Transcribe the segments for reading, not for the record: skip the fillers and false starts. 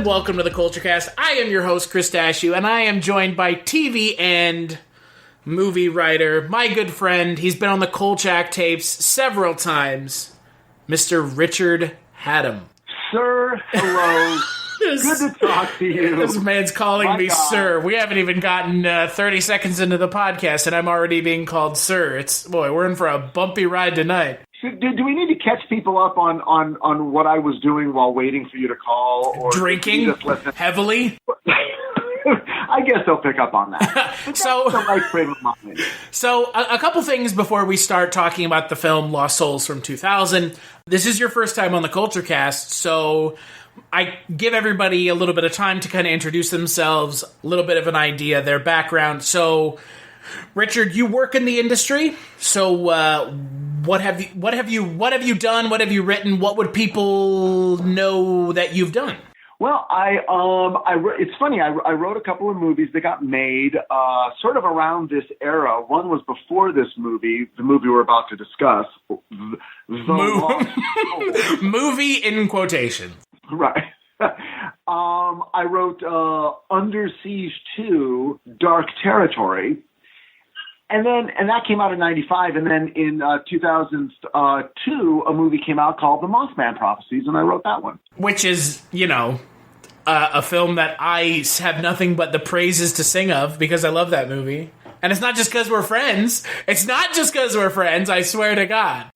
welcome to the Culture Cast. I am your host, Chris Dashew, and I am joined by TV and movie writer, my good friend. He's been on the Kolchak tapes several times, Mr. Richard Hatem. Sir, hello. Good to talk to you. This man's calling me God. sir. We haven't even gotten 30 seconds into the podcast, and I'm already being called sir. We're in for a bumpy ride tonight. Do we need to catch people up on what I was doing while waiting for you to call? Or drinking heavily? I guess they'll pick up on that. So, the right frame of mind. So, a couple things before we start talking about the film Lost Souls from 2000. This is your first time on the Culture Cast, so I give everybody a little bit of time to kind of introduce themselves, a little bit of an idea, their background. So, Richard, you work in the industry. So, what have you done? What have you written? What would people know that you've done? Well, it's funny. I wrote a couple of movies that got made sort of around this era. One was before this movie, the movie we're about to discuss. Movie in quotation. Right. I wrote Under Siege 2, Dark Territory. And that came out in 95, and then in 2002, a movie came out called The Mothman Prophecies, and I wrote that one. Which is, a film that I have nothing but the praises to sing of, because I love that movie. And it's not just because we're friends. I swear to God.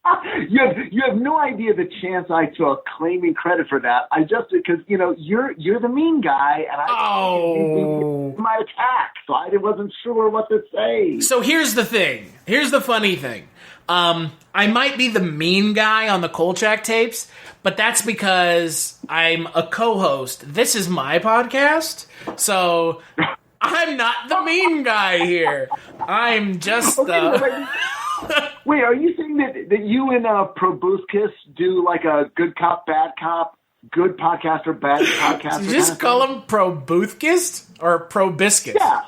You have no idea the chance I took claiming credit for that. I just, because, you're the mean guy, and I my attack, so I wasn't sure what to say. So here's the thing. Here's the funny thing. I might be the mean guy on the Kolchak tapes, but that's because I'm a co-host. This is my podcast, so I'm not the mean guy here. I'm just the... Wait, are you saying that you and Probuscus do like a good cop, bad cop, good podcaster, bad podcaster? Did you just call him Probuscus or Probiscus? Yeah.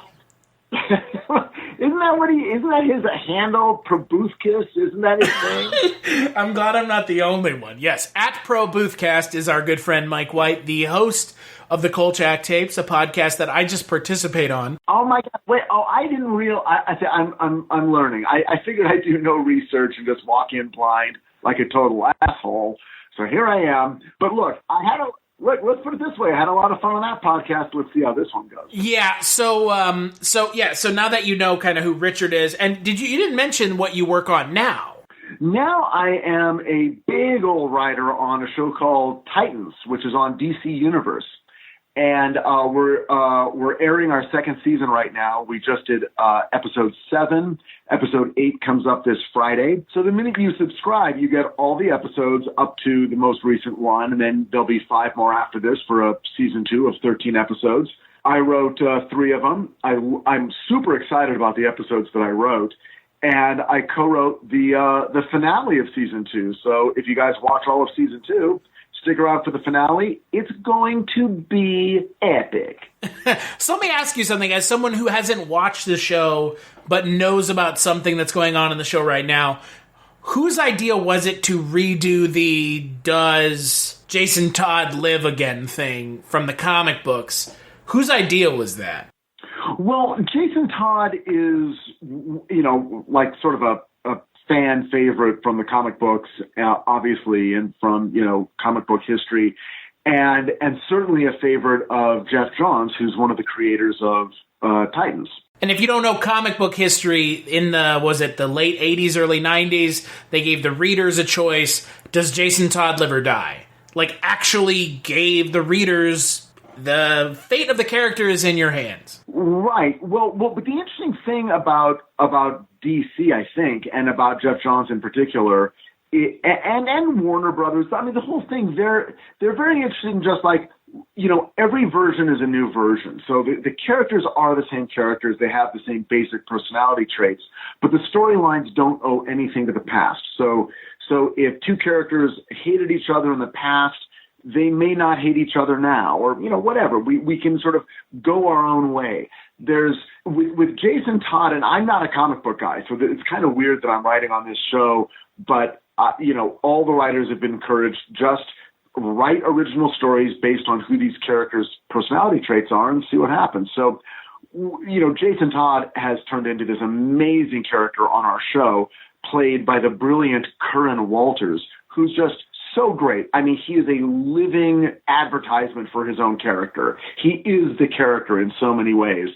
Isn't that his handle, Probuscus? Isn't that his thing? I'm glad I'm not the only one. Yes, at ProBoothcast is our good friend Mike White, the host of the Kolchak Tapes, a podcast that I just participate on. Oh my God! Wait! Oh, I didn't realize. I'm learning. I figured I'd do no research and just walk in blind like a total asshole. So here I am. But look, let's put it this way. I had a lot of fun on that podcast. Let's see how this one goes. Yeah. So now that you know kind of who Richard is, and you didn't mention what you work on now. Now I am a big old writer on a show called Titans, which is on DC Universe. And we're airing our second season right now. We just did episode 7. Episode 8 comes up this Friday. So the minute you subscribe, you get all the episodes up to the most recent one, and then there'll be 5 more after this for a season 2 of 13 episodes. I wrote 3 of them. I'm super excited about the episodes that I wrote, and I co-wrote the finale of season 2. So if you guys watch all of season 2, stick around for the finale. It's going to be epic. So let me ask you something. As someone who hasn't watched the show but knows about something that's going on in the show right now, whose idea was it to redo the Does Jason Todd Live Again thing from the comic books? Whose idea was that? Well, Jason Todd is, like sort of a fan favorite from the comic books, obviously, and from, comic book history, and certainly a favorite of Jeff Johns, who's one of the creators of Titans. And if you don't know comic book history, in the late 80s, early 90s, they gave the readers a choice, does Jason Todd live or die? Like, actually gave the readers the fate of the character is in your hands. Right. Well, but the interesting thing about DC, I think, and about Jeff Johns in particular, and Warner Brothers, I mean, the whole thing, they're very interested in just like, every version is a new version. So the characters are the same characters. They have the same basic personality traits, but the storylines don't owe anything to the past. So if 2 characters hated each other in the past, they may not hate each other now, or, whatever. We can sort of go our own way. There's, with Jason Todd, and I'm not a comic book guy, so it's kind of weird that I'm writing on this show, but, all the writers have been encouraged, just write original stories based on who these characters' personality traits are and see what happens. So, Jason Todd has turned into this amazing character on our show, played by the brilliant Curran Walters, who's just so great. I mean, he is a living advertisement for his own character. He is the character in so many ways.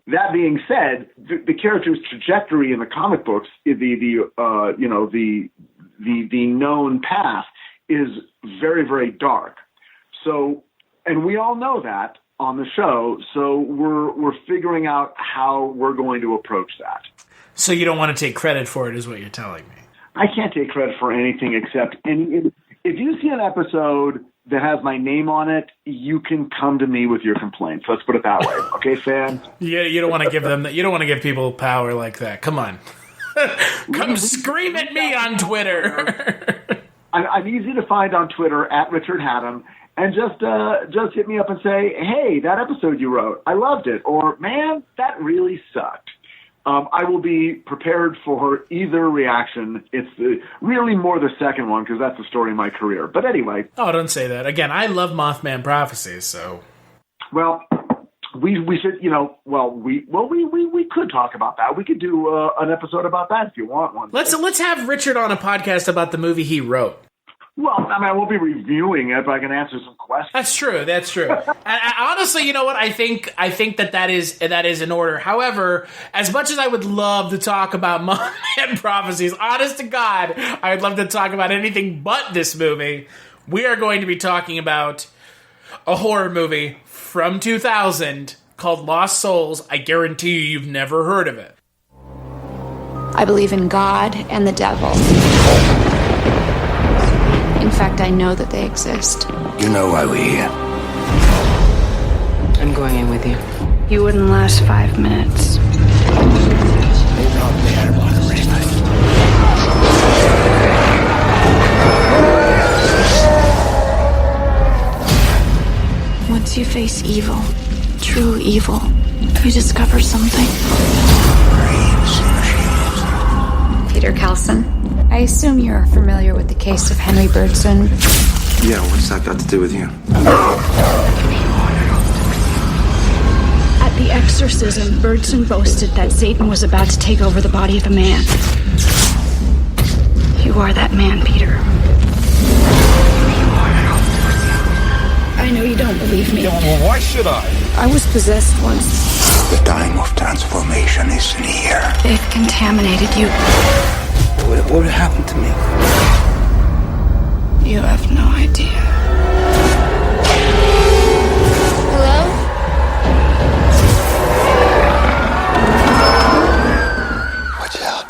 That being said, the character's trajectory in the comic books, the known path is very, very dark. So, and we all know that on the show. So we're figuring out how we're going to approach that. So you don't want to take credit for it, is what you're telling me. I can't take credit for anything except if you see an episode that has my name on it, you can come to me with your complaints. Let's put it that way. Okay, fans? Yeah, you don't want to give them that. You don't want to give people power like that. Come on. Come scream at me on Twitter. I'm easy to find on Twitter at Richard Hatem, and just hit me up and say, hey, that episode you wrote, I loved it. Or, man, that really sucked. I will be prepared for either reaction. It's really more the second one because that's the story of my career. But anyway. Oh, don't say that. Again, I love Mothman Prophecies, so. Well, we should, we could talk about that. We could do an episode about that if you want one. Let's have Richard on a podcast about the movie he wrote. Well, I mean, I won't be reviewing it, but I can answer some questions. That's true. Honestly, you know what? I think that is in order. However, as much as I would love to talk about Mothman Prophecies, honest to God, I'd love to talk about anything but this movie. We are going to be talking about a horror movie from 2000 called Lost Souls. I guarantee you've never heard of it. I believe in God and the devil. In fact, I know that they exist. You know why we're here. I'm going in with you. You wouldn't last 5 minutes. Once you face evil, true evil, you discover something. Peter Kelson, I assume you're familiar with the case of Henry Birdson. Yeah, what's that got to do with you? At the exorcism, Birdson boasted that Satan was about to take over the body of a man. You are that man, Peter. I know you don't believe me. Well, why should I? I was possessed once. The time of transformation is near. They've contaminated you. What happened to me? You have no idea. Hello? Watch out.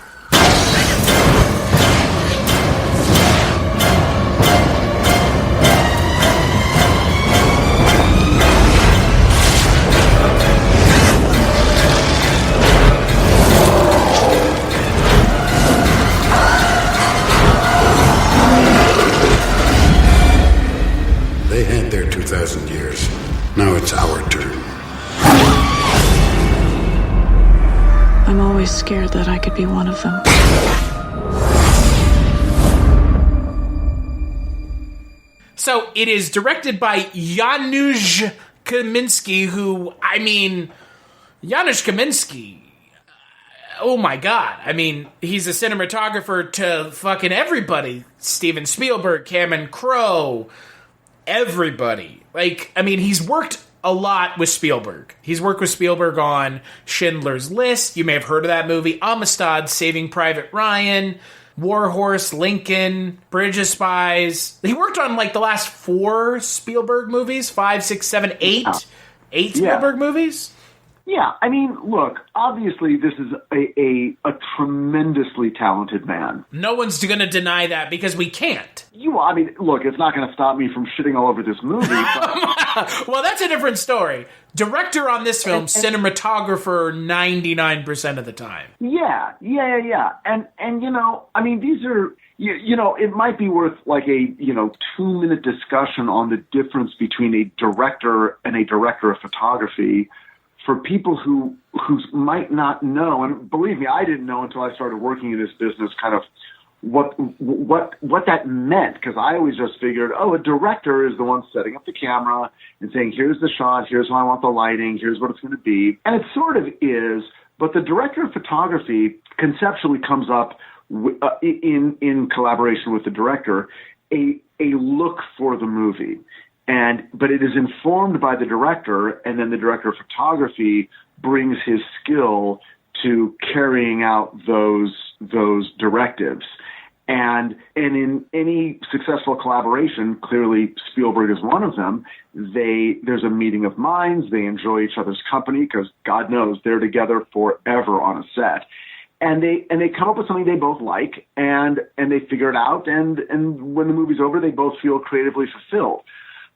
They had their 2,000 years. Now it's our turn. I'm always scared that I could be one of them. So it is directed by Janusz Kaminski, Janusz Kaminski, oh my God. I mean, he's a cinematographer to fucking everybody. Steven Spielberg, Cameron Crowe, everybody. He's worked a lot with Spielberg. He's worked with Spielberg on Schindler's List. You may have heard of that movie. Amistad, Saving Private Ryan, War Horse, Lincoln, Bridge of Spies. He worked on the last 4 Spielberg movies, 5, 6, 7, 8. 8 Spielberg movies. Yeah, I mean, look, obviously this is a tremendously talented man. No one's going to deny that because we can't. Look, it's not going to stop me from shitting all over this movie. But... Well, that's a different story. Director on this film, cinematographer 99% of the time. Yeah. And these are, it might be worth a 2-minute discussion on the difference between a director and a director of photography for people who might not know. And believe me, I didn't know until I started working in this business kind of what that meant, because I always just figured, a director is the one setting up the camera and saying, here's the shot, here's how I want the lighting, here's what it's going to be. And it sort of is, but the director of photography conceptually comes up in collaboration with the director, a look for the movie. But it is informed by the director, and then the director of photography brings his skill to carrying out those directives. And in any successful collaboration, clearly Spielberg is one of them, there's a meeting of minds, they enjoy each other's company, because God knows they're together forever on a set. And they come up with something they both like, and they figure it out, and when the movie's over, they both feel creatively fulfilled.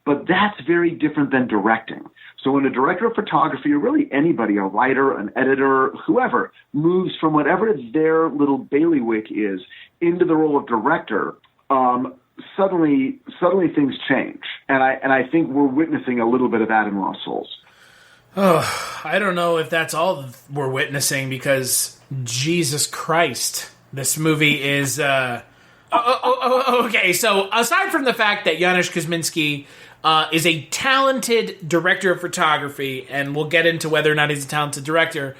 But that's very different than directing. So when a director of photography, or really anybody, a writer, an editor, whoever, moves from whatever their little bailiwick is into the role of director, suddenly things change. And I think we're witnessing a little bit of that in Lost Souls. Oh, I don't know if that's all we're witnessing, because Jesus Christ, this movie is... Okay, so aside from the fact that Janusz Kaczynski is a talented director of photography, and we'll get into whether or not he's a talented director,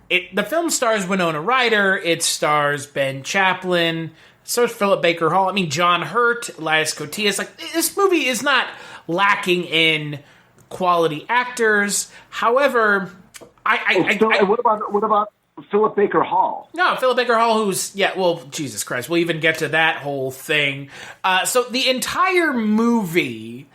the film stars Winona Ryder, it stars Ben Chaplin, it stars Philip Baker Hall, John Hurt, Elias Koteas. This movie is not lacking in quality actors. However, what about Philip Baker Hall? No, Philip Baker Hall, Jesus Christ, we'll even get to that whole thing. So the entire movie,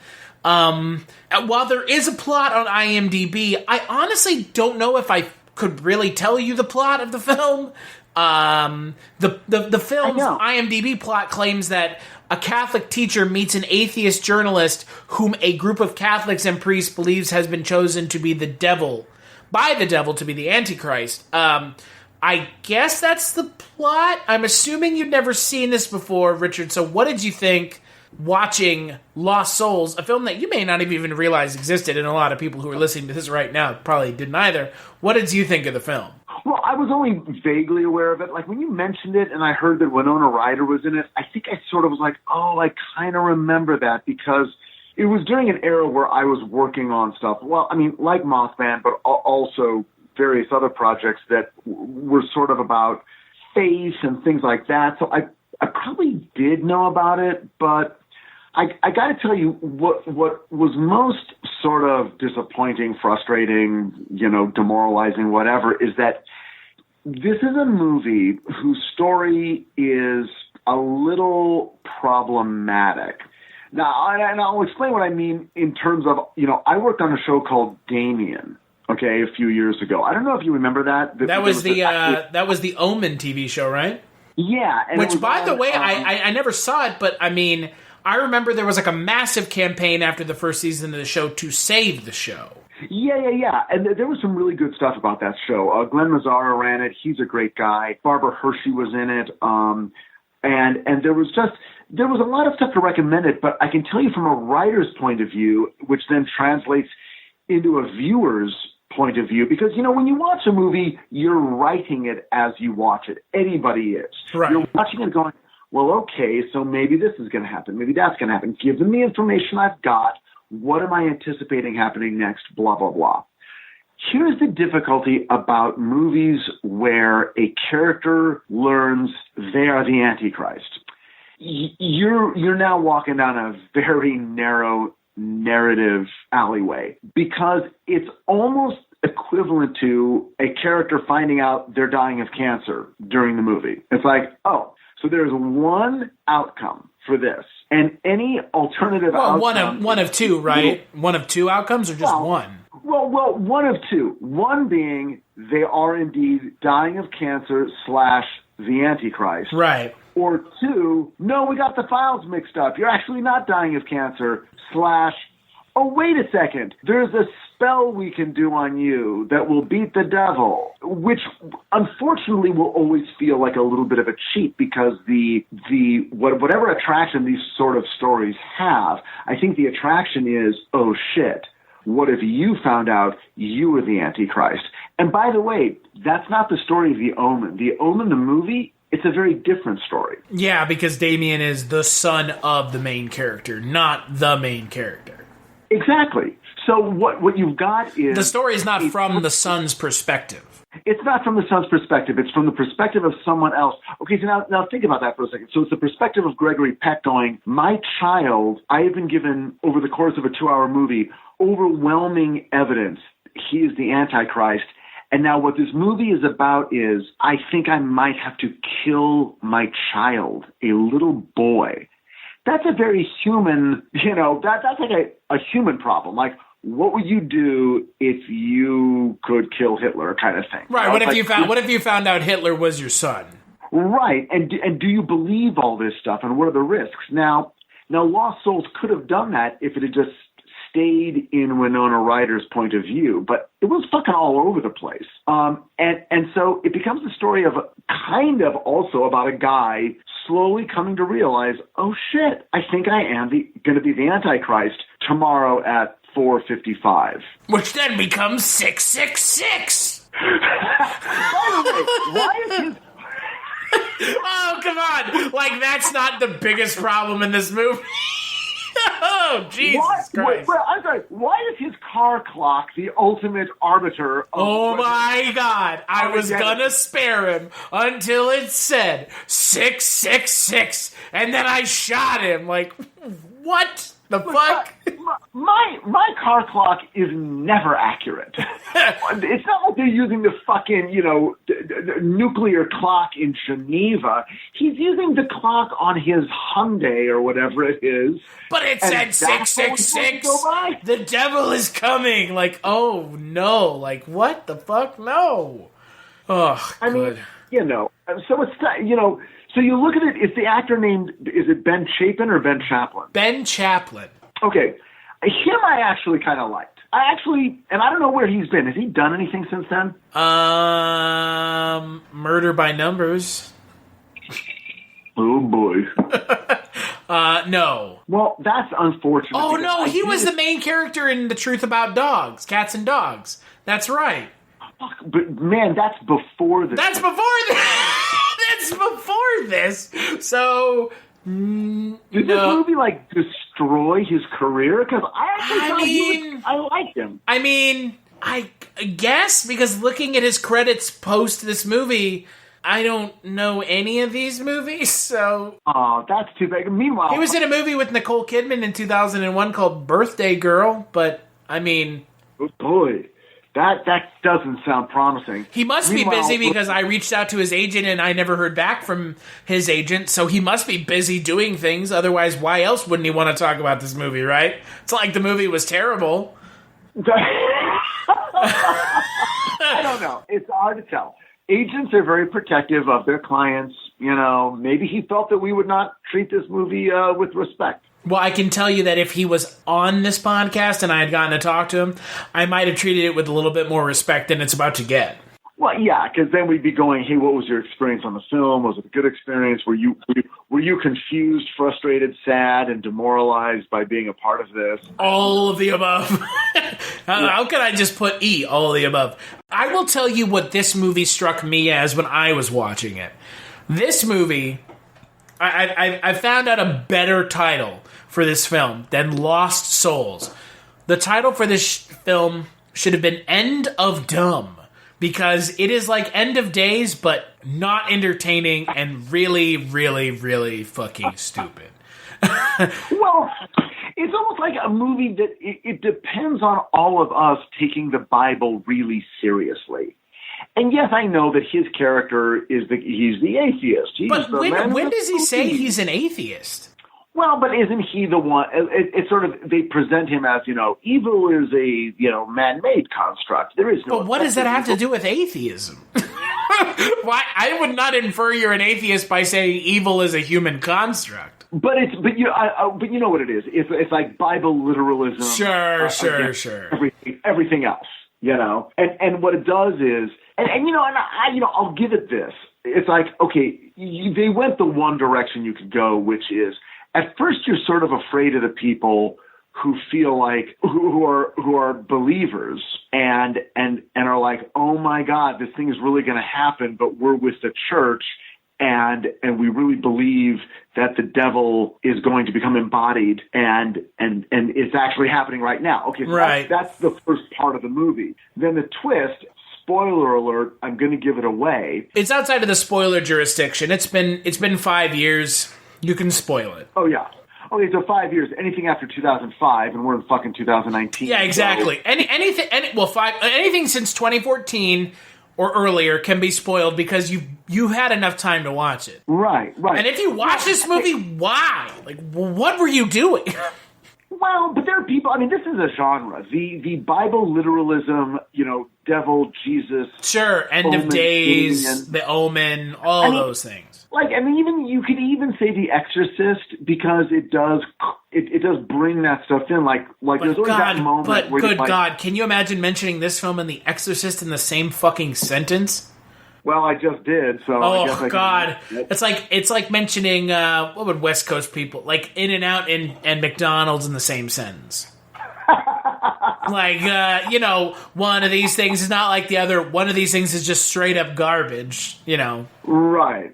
while there is a plot on IMDb, I honestly don't know if I could really tell you the plot of the film. The film's IMDb plot claims that a Catholic teacher meets an atheist journalist whom a group of Catholics and priests believes has been chosen to be by the devil to be the Antichrist. I guess that's the plot. I'm assuming you've never seen this before, Richard, so what did you think watching Lost Souls, a film that you may not have even realized existed, and a lot of people who are listening to this right now probably didn't either? What did you think of the film? Well, I was only vaguely aware of it. Like, when you mentioned it and I heard that Winona Ryder was in it, I think I sort of was like, I kind of remember that, because it was during an era where I was working on stuff. Well, like Mothman, but also various other projects that were sort of about faith and things like that. So I probably did know about it, but I got to tell you what was most sort of disappointing, frustrating, demoralizing, whatever, is that this is a movie whose story is a little problematic. Now, and I'll explain what I mean in terms of, I worked on a show called Damien, a few years ago. I don't know if you remember that. That was the Omen TV show, right? Yeah. And which, by the way, I never saw it, but I remember there was a massive campaign after the first season of the show to save the show. Yeah. And there was some really good stuff about that show. Glenn Mazzara ran it. He's a great guy. Barbara Hershey was in it. And there was a lot of stuff to recommend it, but I can tell you from a writer's point of view, which then translates into a viewer's point of view, because, when you watch a movie, you're writing it as you watch it. Anybody is. Right. You're watching it going, well, okay, so maybe this is going to happen. Maybe that's going to happen. Given the information I've got, what am I anticipating happening next? Blah, blah, blah. Here's the difficulty about movies where a character learns they are the Antichrist. You're now walking down a very narrow narrative alleyway, because it's almost equivalent to a character finding out they're dying of cancer during the movie. It's like, so there's one outcome for this, and any alternative outcome... one of two, right? One of two outcomes, or just one? Well, one of two. One being they are indeed dying of cancer / the Antichrist. Right. Or two, no, we got the files mixed up. You're actually not dying of cancer / oh, wait a second. There's a spell we can do on you that will beat the devil, which unfortunately will always feel like a little bit of a cheat, because whatever attraction these sort of stories have, I think the attraction is, oh shit, what if you found out you were the Antichrist? And by the way, that's not the story of The Omen. The Omen, the movie, it's a very different story. Yeah, because Damien is the son of the main character, not the main character. Exactly. So what you've got is... The story is not from the son's perspective. It's not from the son's perspective. It's from the perspective of someone else. Okay, so now think about that for a second. So it's the perspective of Gregory Peck going, my child, I have been given, over the course of a 2-hour movie, overwhelming evidence he is the Antichrist. And now what this movie is about is, I think I might have to kill my child, a little boy. That's a very human, that's like a human problem. Like, what would you do if you could kill Hitler, kind of thing? Right. What if you found out Hitler was your son? Right. And do you believe all this stuff? And what are the risks? Now, Lost Souls could have done that if it had just stayed in Winona Ryder's point of view, but it was fucking all over the place. And so it becomes a story of kind of also about a guy slowly coming to realize, oh shit, I think I am going to be the Antichrist tomorrow at 4:55. Which then becomes 666. By the way, why is his... Oh, come on. Like, that's not the biggest problem in this movie. Oh, Jesus Christ. I'm sorry. Why is his car clock the ultimate arbiter of... Oh, my God. I was going to spare him until it said 666, and then I shot him. Like, what the fuck? My car clock is never accurate. It's not like they're using the fucking, nuclear clock in Geneva. He's using the clock on his Hyundai or whatever it is. But it said 666. The devil is coming. Like, oh no. Like, what the fuck? No. Oh, I mean, so it's, so you look at it, is the actor named, is it Ben Chapin or Ben Chaplin? Ben Chaplin. Okay. Him I actually kind of liked. And I don't know where he's been. Has he done anything since then? Murder by Numbers. Oh, boy. No. Well, that's unfortunate. Oh, no, he was the main character in The Truth About Dogs, Cats and Dogs. That's right. Fuck, but, man, that's before this. That's before this. That's before this. So... Did this movie, destroy his career? Because I liked him. I mean, I guess, because looking at his credits post this movie, I don't know any of these movies, so... Oh, that's too bad. Meanwhile... He was in a movie with Nicole Kidman in 2001 called Birthday Girl, but, I mean... Oh, boy. That doesn't sound promising. He must be busy because I reached out to his agent and I never heard back from his agent, so he must be busy doing things. Otherwise, why else wouldn't he want to talk about this movie, right? It's not like the movie was terrible. I don't know. It's hard to tell. Agents are very protective of their clients. Maybe he felt that we would not treat this movie with respect. Well, I can tell you that if he was on this podcast and I had gotten to talk to him, I might have treated it with a little bit more respect than it's about to get. Well, yeah, because then we'd be going, hey, what was your experience on the film? Was it a good experience? Were you confused, frustrated, sad, and demoralized by being a part of this? All of the above. How can I just put E, all of the above? I will tell you what this movie struck me as when I was watching it. This movie, I found out a better title for this film than Lost Souls. The title for this film should have been End of Dumb, because it is like End of Days, but not entertaining and really, really, really fucking stupid. Well, it's almost like a movie that it depends on all of us taking the Bible really seriously. And yes, I know that his character he's the atheist. But when does he say he's an atheist? Well, but isn't he the one? It's sort of, they present him as, evil is a, man-made construct. There is no. But what does that have to do with atheism? Why? I would not infer you're an atheist by saying evil is a human construct. But you know what it is. It's like Bible literalism. Sure. Everything else, And what it does is, I'll give it this. It's like, okay, they went the one direction you could go, which is, at first you're sort of afraid of the people who feel like, who are believers and are like, oh my God, this thing is really going to happen, but we're with the church and we really believe that the devil is going to become embodied, and it's actually happening right now. Okay, so right. That's the first part of the movie. Then the twist. Spoiler alert, I'm going to give it away. It's outside of the spoiler jurisdiction. It's been 5 years. You can spoil it. Oh, yeah. Okay, so 5 years. Anything after 2005, and we're in fucking 2019. Yeah, exactly. So. Anything since 2014 or earlier can be spoiled because you had enough time to watch it. Right. And if you watch this movie, why? Like, what were you doing? Well, but there are people, I mean, this is a genre. The Bible literalism, devil, Jesus. Sure, End of Days, The Omen, all those things. Like, I mean, you could even say The Exorcist, because it does bring that stuff in. Like there's always that moment where good God, can you imagine mentioning this film and The Exorcist in the same fucking sentence? Well, I just did, so I guess I God. It's like mentioning what would West Coast people like In-N-Out and McDonald's in the same sentence. Like one of these things is not like the other. One of these things is just straight up garbage. Right.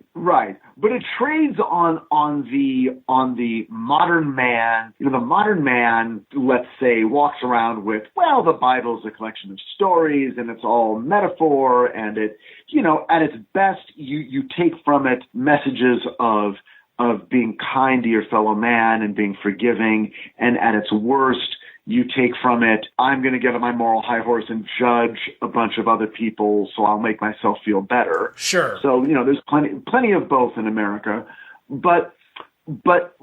But it trades on the modern man. The modern man, let's say, walks around with, well, the Bible's a collection of stories and it's all metaphor, and it, at its best, you take from it messages of being kind to your fellow man and being forgiving, and at its worst, you take from it, I'm going to get on my moral high horse and judge a bunch of other people, so I'll make myself feel better. Sure. So, there's plenty of both in America. But part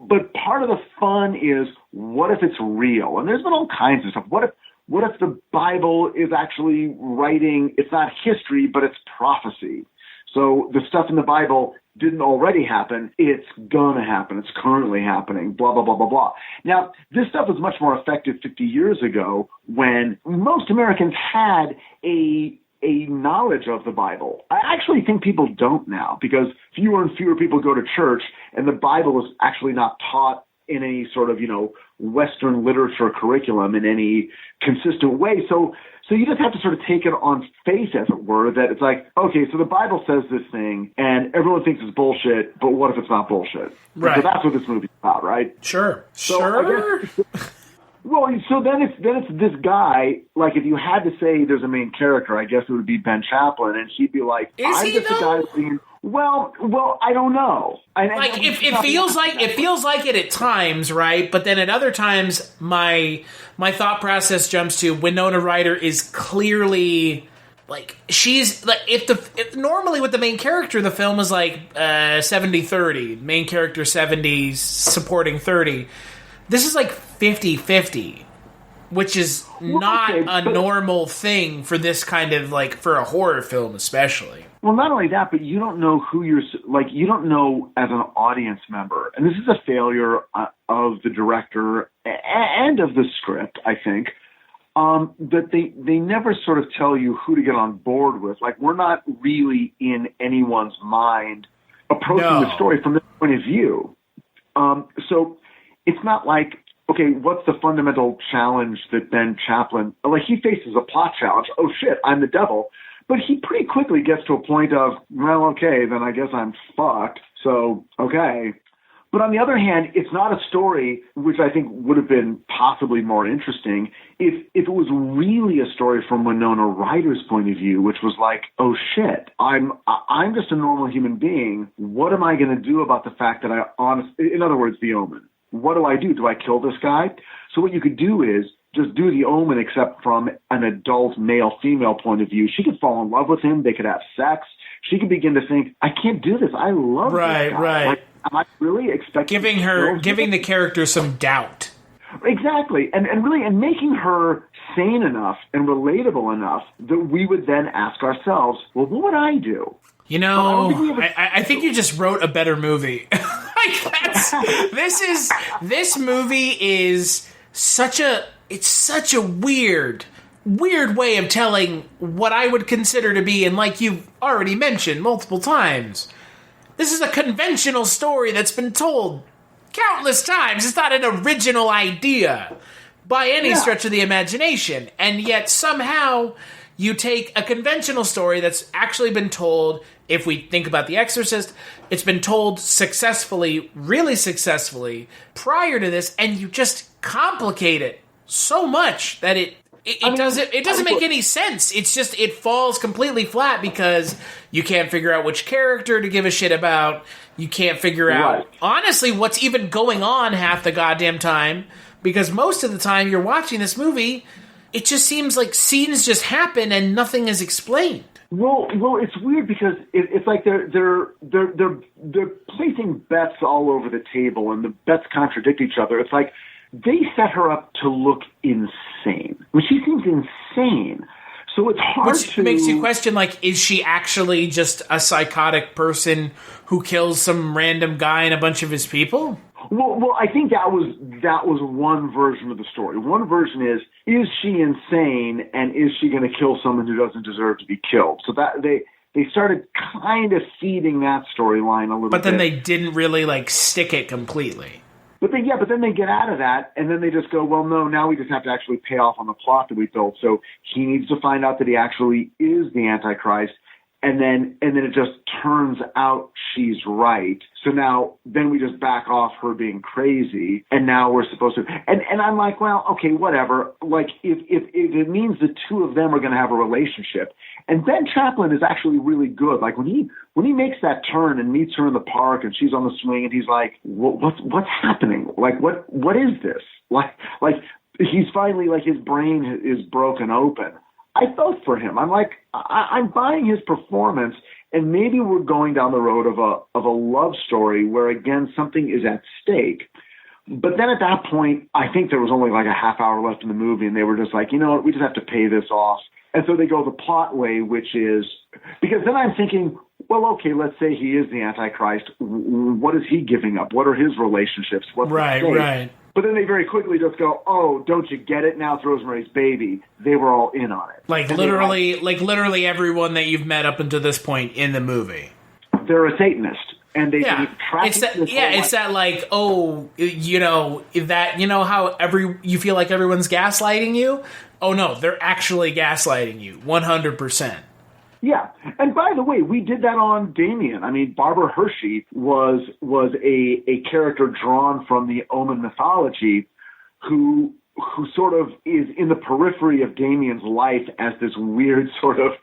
of the fun is, what if it's real? And there's been all kinds of stuff. What if the Bible is actually writing, it's not history, but it's prophecy. So the stuff in the Bible didn't already happen, it's gonna happen, it's currently happening, blah, blah, blah, blah, blah. Now, this stuff was much more effective 50 years ago when most Americans had a knowledge of the Bible. I actually think people don't now, because fewer and fewer people go to church, and the Bible is actually not taught in any sort of, Western literature curriculum in any consistent way. So you just have to sort of take it on faith, as it were, that it's like, okay, so the Bible says this thing, and everyone thinks it's bullshit, but what if it's not bullshit? Right. So that's what this movie's about, right? Sure. So sure. Well, so then it's this guy, like, if you had to say there's a main character, I guess it would be Ben Chaplin, and he'd be like, I'm just the guy thinking, well, I don't know. It feels like it at times, right? But then at other times, my thought process jumps to Winona Ryder is clearly like, she's like, if normally with the main character, the film is like 70-30, main character 70, supporting 30. This is like 50-50, which is not a normal thing for this kind of, like, for a horror film especially. Well, not only that, but you don't know who you don't know as an audience member. And this is a failure of the director and of the script, I think, that they never sort of tell you who to get on board with. Like, we're not really in anyone's mind approaching the story from this point of view. So it's not like, okay, what's the fundamental challenge that Ben Chaplin, like, he faces a plot challenge. Oh shit, I'm the devil. But he pretty quickly gets to a point of, well, okay, then I guess I'm fucked. So, okay. But on the other hand, it's not a story, which I think would have been possibly more interesting if it was really a story from Winona Ryder's point of view, which was like, oh shit, I'm just a normal human being. What am I going to do about the fact that in other words, The Omen. What do I do? Do I kill this guy? So what you could do is just do The Omen, except from an adult male-female point of view. She could fall in love with him. They could have sex. She could begin to think, I can't do this. I love this guy. Right. Like, am I really expecting giving the character some doubt? Exactly, and making her sane enough and relatable enough that we would then ask ourselves, well, what would I do? I think you just wrote a better movie. This movie is such a weird way of telling what I would consider to be, and like you've already mentioned multiple times, this is a conventional story that's been told countless times. It's not an original idea by any stretch of the imagination, and yet somehow you take a conventional story that's actually been told If we think about The Exorcist, it's been told successfully, really successfully, prior to this, and you just complicate it so much that it doesn't make any sense. It's just, it falls completely flat because you can't figure out which character to give a shit about. You can't figure out, honestly, what's even going on half the goddamn time, because most of the time you're watching this movie, it just seems like scenes just happen and nothing is explained. Well, it's weird because it's like they're placing bets all over the table, and the bets contradict each other. It's like they set her up to look insane. Well, she seems insane, so it's hard Which to... makes you question, like, is she actually just a psychotic person who kills some random guy and a bunch of his people? Well, I think that was one version of the story. One version is she insane, and is she going to kill someone who doesn't deserve to be killed? So that they started kind of feeding that storyline a little bit. But then they didn't really, like, stick it completely. But then they get out of that, and then they just go, well, no, now we just have to actually pay off on the plot that we built. So he needs to find out that he actually is the Antichrist, and then it just turns out she's right. So now, then we just back off her being crazy, and now we're supposed to... And I'm like, well, okay, whatever. Like, if it means the two of them are going to have a relationship, and Ben Chaplin is actually really good. Like, when he makes that turn and meets her in the park, and she's on the swing, and he's like, what's happening? Like, what is this? Like he's finally, like, his brain is broken open. I felt for him. I'm like, I'm buying his performance, and maybe we're going down the road of a love story where, again, something is at stake. But then at that point, I think there was only like a half hour left in the movie, and they were just like, you know what, we just have to pay this off. And so they go the plot way, which is, because then I'm thinking, well, okay, let's say he is the Antichrist. What is he giving up? What are his relationships? What's Right. But then they very quickly just go, oh, don't you get it? Now it's Rosemary's Baby. They were all in on it. Like literally everyone that you've met up until this point in the movie. They're a Satanist. And they it's that like, oh, you know how you feel like everyone's gaslighting you? Oh no, they're actually gaslighting you 100%. Yeah, and by the way, we did that on Damien. I mean, Barbara Hershey was a character drawn from the Omen mythology, who sort of is in the periphery of Damien's life as this weird sort of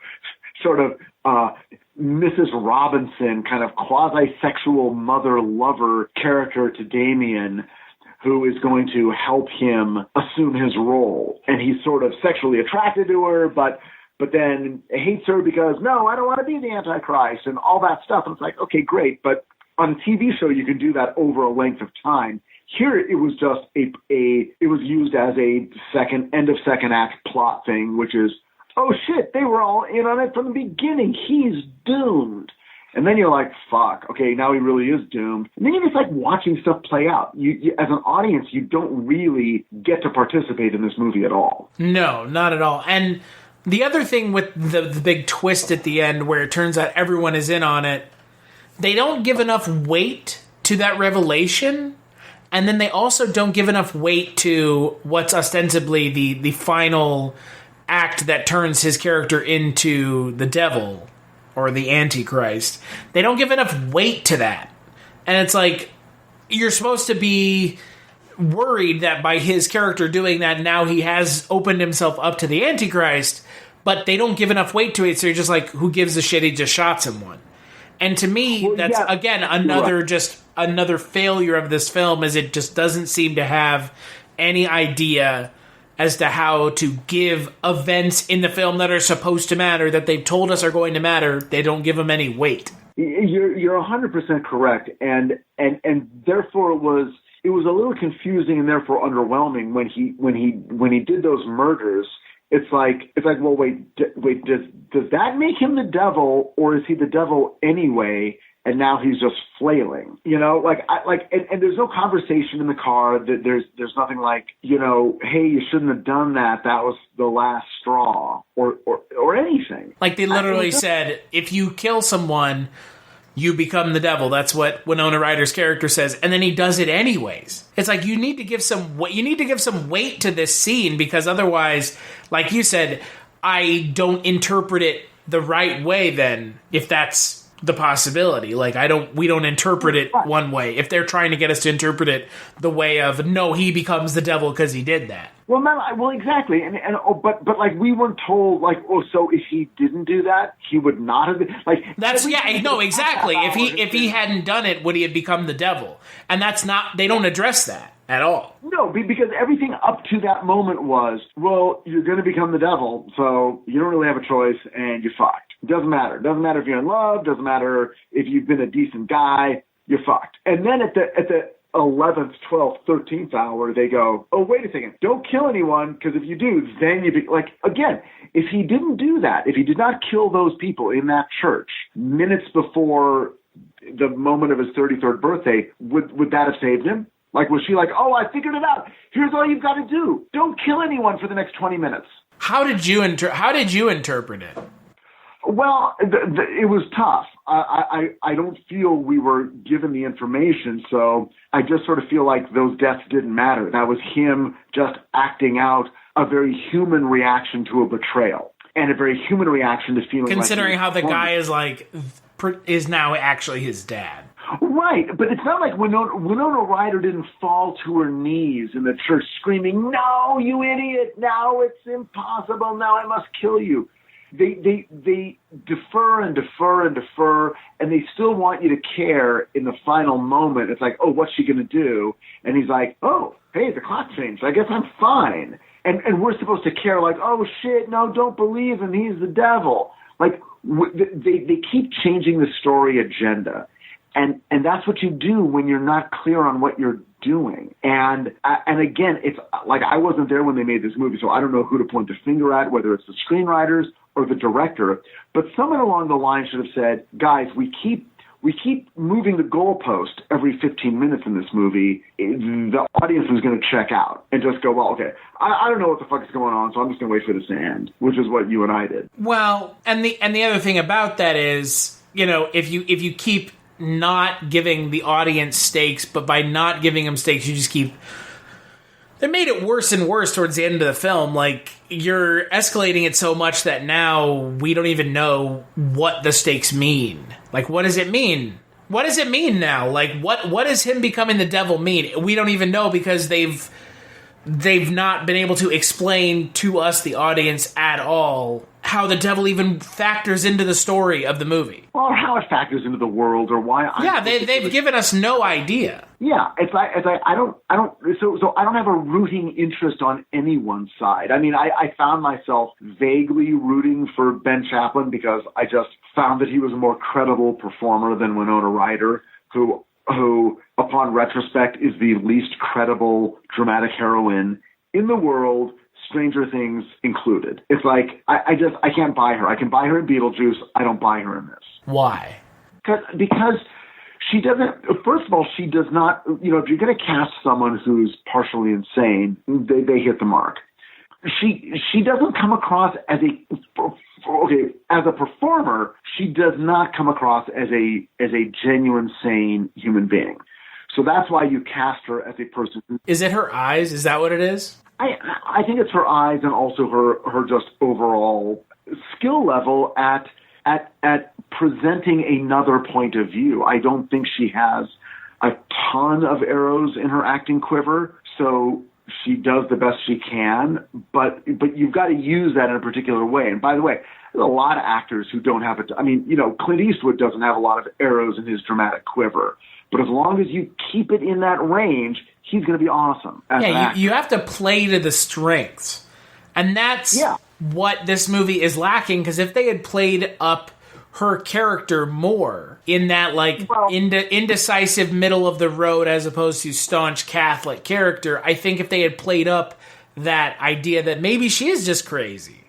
Mrs. Robinson kind of quasi-sexual mother-lover character to Damien, who is going to help him assume his role. And he's sort of sexually attracted to her, but then hates her because, no, I don't want to be the Antichrist and all that stuff. And it's like, okay, great. But on a TV show, you can do that over a length of time. Here, it was just it was used as a end of second act plot thing, which is, oh shit, they were all in on it from the beginning. He's doomed. And then you're like, fuck, okay, now he really is doomed. And then you're just like watching stuff play out. You as an audience, you don't really get to participate in this movie at all. No, not at all. And the other thing with the big twist at the end where it turns out everyone is in on it, they don't give enough weight to that revelation, and then they also don't give enough weight to what's ostensibly the final act that turns his character into the devil or the Antichrist. They don't give enough weight to that. And it's like, you're supposed to be worried that by his character doing that, now he has opened himself up to the Antichrist, but they don't give enough weight to it, so you're just like, who gives a shit, he just shots him one. And to me, that's, again, another failure of this film, is it just doesn't seem to have any idea as to how to give events in the film that are supposed to matter, that they've told us are going to matter. They don't give them any weight. You're 100% correct, and therefore it was a little confusing and therefore underwhelming when he did those murders. It's like, well, wait, does that make him the devil, or is he the devil anyway? And now he's just flailing, you know, and there's no conversation in the car. There's nothing like, you know, hey, you shouldn't have done that. That was the last straw, or anything. Like, they literally said, if you kill someone, you become the devil. That's what Winona Ryder's character says, and then he does it anyways. It's like, you need to give some weight to this scene, because otherwise, like you said, I don't interpret it the right way then, if that's the possibility. Like, we don't interpret it one way. If they're trying to get us to interpret it the way of, no, he becomes the devil because he did that. Well, exactly, but like we weren't told, like, oh, so if he didn't do that, he would not have been, like. Exactly. If he hadn't done it, would he have become the devil? And that's not. They don't address that at all. No, because everything up to that moment was, well, you're going to become the devil, so you don't really have a choice, and you're fucked. It doesn't matter. It doesn't matter if you're in love. Doesn't matter if you've been a decent guy. You're fucked. And then at the 11th, 12th, 13th hour, they go, oh, wait a second, don't kill anyone, because if you do, then you be, like, again, if he didn't do that, if he did not kill those people in that church minutes before the moment of his 33rd birthday, would that have saved him? Like, was she like, oh, I figured it out. Here's all you've got to do. Don't kill anyone for the next 20 minutes. How did you interpret it? Well, it was tough. I don't feel we were given the information, so I just sort of feel like those deaths didn't matter. That was him just acting out a very human reaction to a betrayal and a very human reaction to feeling. Considering how the guy is now actually his dad. Right, but it's not like Winona Ryder didn't fall to her knees in the church screaming, "No, you idiot! Now it's impossible! Now I must kill you." They defer and defer and defer, and they still want you to care in the final moment. It's like, oh, what's she going to do? And he's like, oh, hey, the clock changed. I guess I'm fine. And we're supposed to care like, oh, shit, no, don't believe him. He's the devil. Like, they keep changing the story agenda. And that's what you do when you're not clear on what you're doing. And again, it's like I wasn't there when they made this movie, so I don't know who to point the finger at, whether it's the screenwriters or the director. But someone along the line should have said, guys, we keep moving the goalpost every 15 minutes in this movie. The audience is going to check out and just go, well, okay, I don't know what the fuck is going on, so I'm just going to wait for this to end, which is what you and I did. Well, and the other thing about that is, you know, if you keep not giving the audience stakes, but by not giving them stakes, you just keep... They made it worse and worse towards the end of the film. Like, you're escalating it so much that now we don't even know what the stakes mean. Like, what does it mean? What does it mean now? Like, what does him becoming the devil mean? We don't even know because they've not been able to explain to us, the audience, at all how the devil even factors into the story of the movie. Or how it factors into the world, or why. They've given us no idea. Yeah, I don't have a rooting interest on anyone's side. I mean, I found myself vaguely rooting for Ben Chaplin because I just found that he was a more credible performer than Winona Ryder, who upon retrospect is the least credible dramatic heroine in the world, Stranger Things included. It's like, I can't buy her. I can buy her in Beetlejuice. I don't buy her in this. Why? Because she doesn't, first of all, she does not, you know, if you're going to cast someone who's partially insane, they hit the mark. She doesn't come across as as a performer, she does not come across as a genuine, sane human being. So that's why you cast her as a person. Is it her eyes? Is that what it is? I think it's her eyes and also her just overall skill level at presenting another point of view. I don't think she has a ton of arrows in her acting quiver, so she does the best she can, but you've got to use that in a particular way. And by the way, there's a lot of actors who don't have it. I mean, you know, Clint Eastwood doesn't have a lot of arrows in his dramatic quiver, but as long as you keep it in that range, he's going to be awesome. You have to play to the strengths. And that's what this movie is lacking, because if they had played up her character more in that, like, indecisive middle of the road as opposed to staunch Catholic character, I think if they had played up that idea that maybe she is just crazy,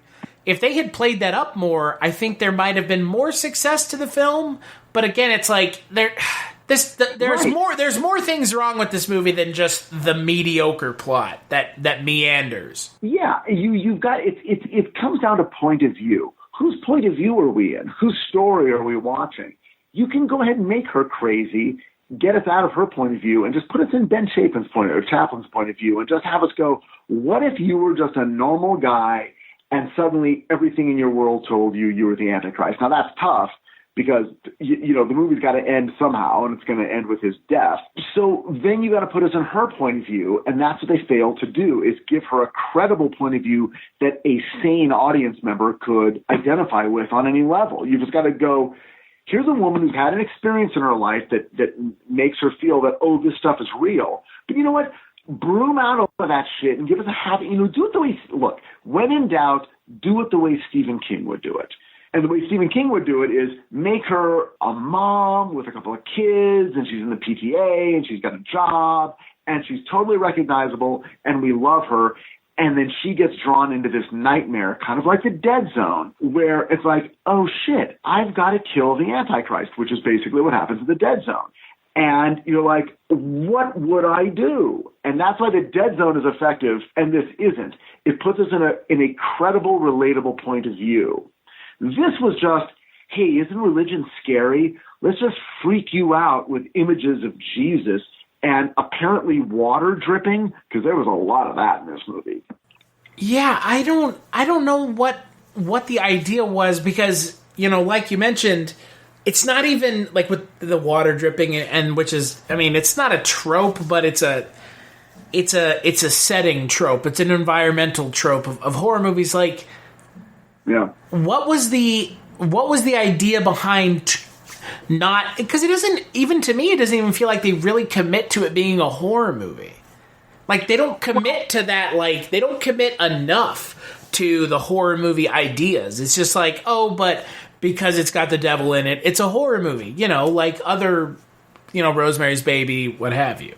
if they had played that up more, I think there might have been more success to the film. But again, it's like there's more things wrong with this movie than just the mediocre plot that meanders. Yeah, you've got it comes down to point of view. Whose point of view are we in? Whose story are we watching? You can go ahead and make her crazy, get us out of her point of view, and just put us in Ben Chaplin's point or Chaplin's point of view, and just have us go, what if you were just a normal guy and suddenly everything in your world told you were the Antichrist? Now that's tough, because, the movie's got to end somehow, and it's going to end with his death. So then you got to put us in her point of view, and that's what they failed to do, is give her a credible point of view that a sane audience member could identify with on any level. You just got to go, here's a woman who's had an experience in her life that makes her feel that, oh, this stuff is real. But you know what? Broom out all of that shit and give us a happy, do it the way, look, when in doubt, do it the way Stephen King would do it. And the way Stephen King would do it is make her a mom with a couple of kids, and she's in the PTA, and she's got a job, and she's totally recognizable, and we love her. And then she gets drawn into this nightmare, kind of like the Dead Zone, where it's like, oh shit, I've got to kill the Antichrist, which is basically what happens in the Dead Zone. And you're like, what would I do? And that's why the Dead Zone is effective, and this isn't. It puts us in a credible, relatable point of view. This was just, hey, isn't religion scary? Let's just freak you out with images of Jesus and apparently water dripping, because there was a lot of that in this movie. Yeah, I don't know what the idea was, because, like you mentioned, it's not even like with the water dripping, and which is, it's not a trope, but it's a setting trope. It's an environmental trope of horror movies. Like, yeah, what was the idea behind not? Because it doesn't, even to me, it doesn't even feel like they really commit to it being a horror movie. Like, they don't commit to that. Like, they don't commit enough to the horror movie ideas. It's just like, oh, but because it's got the devil in it, it's a horror movie, like other, Rosemary's Baby, what have you.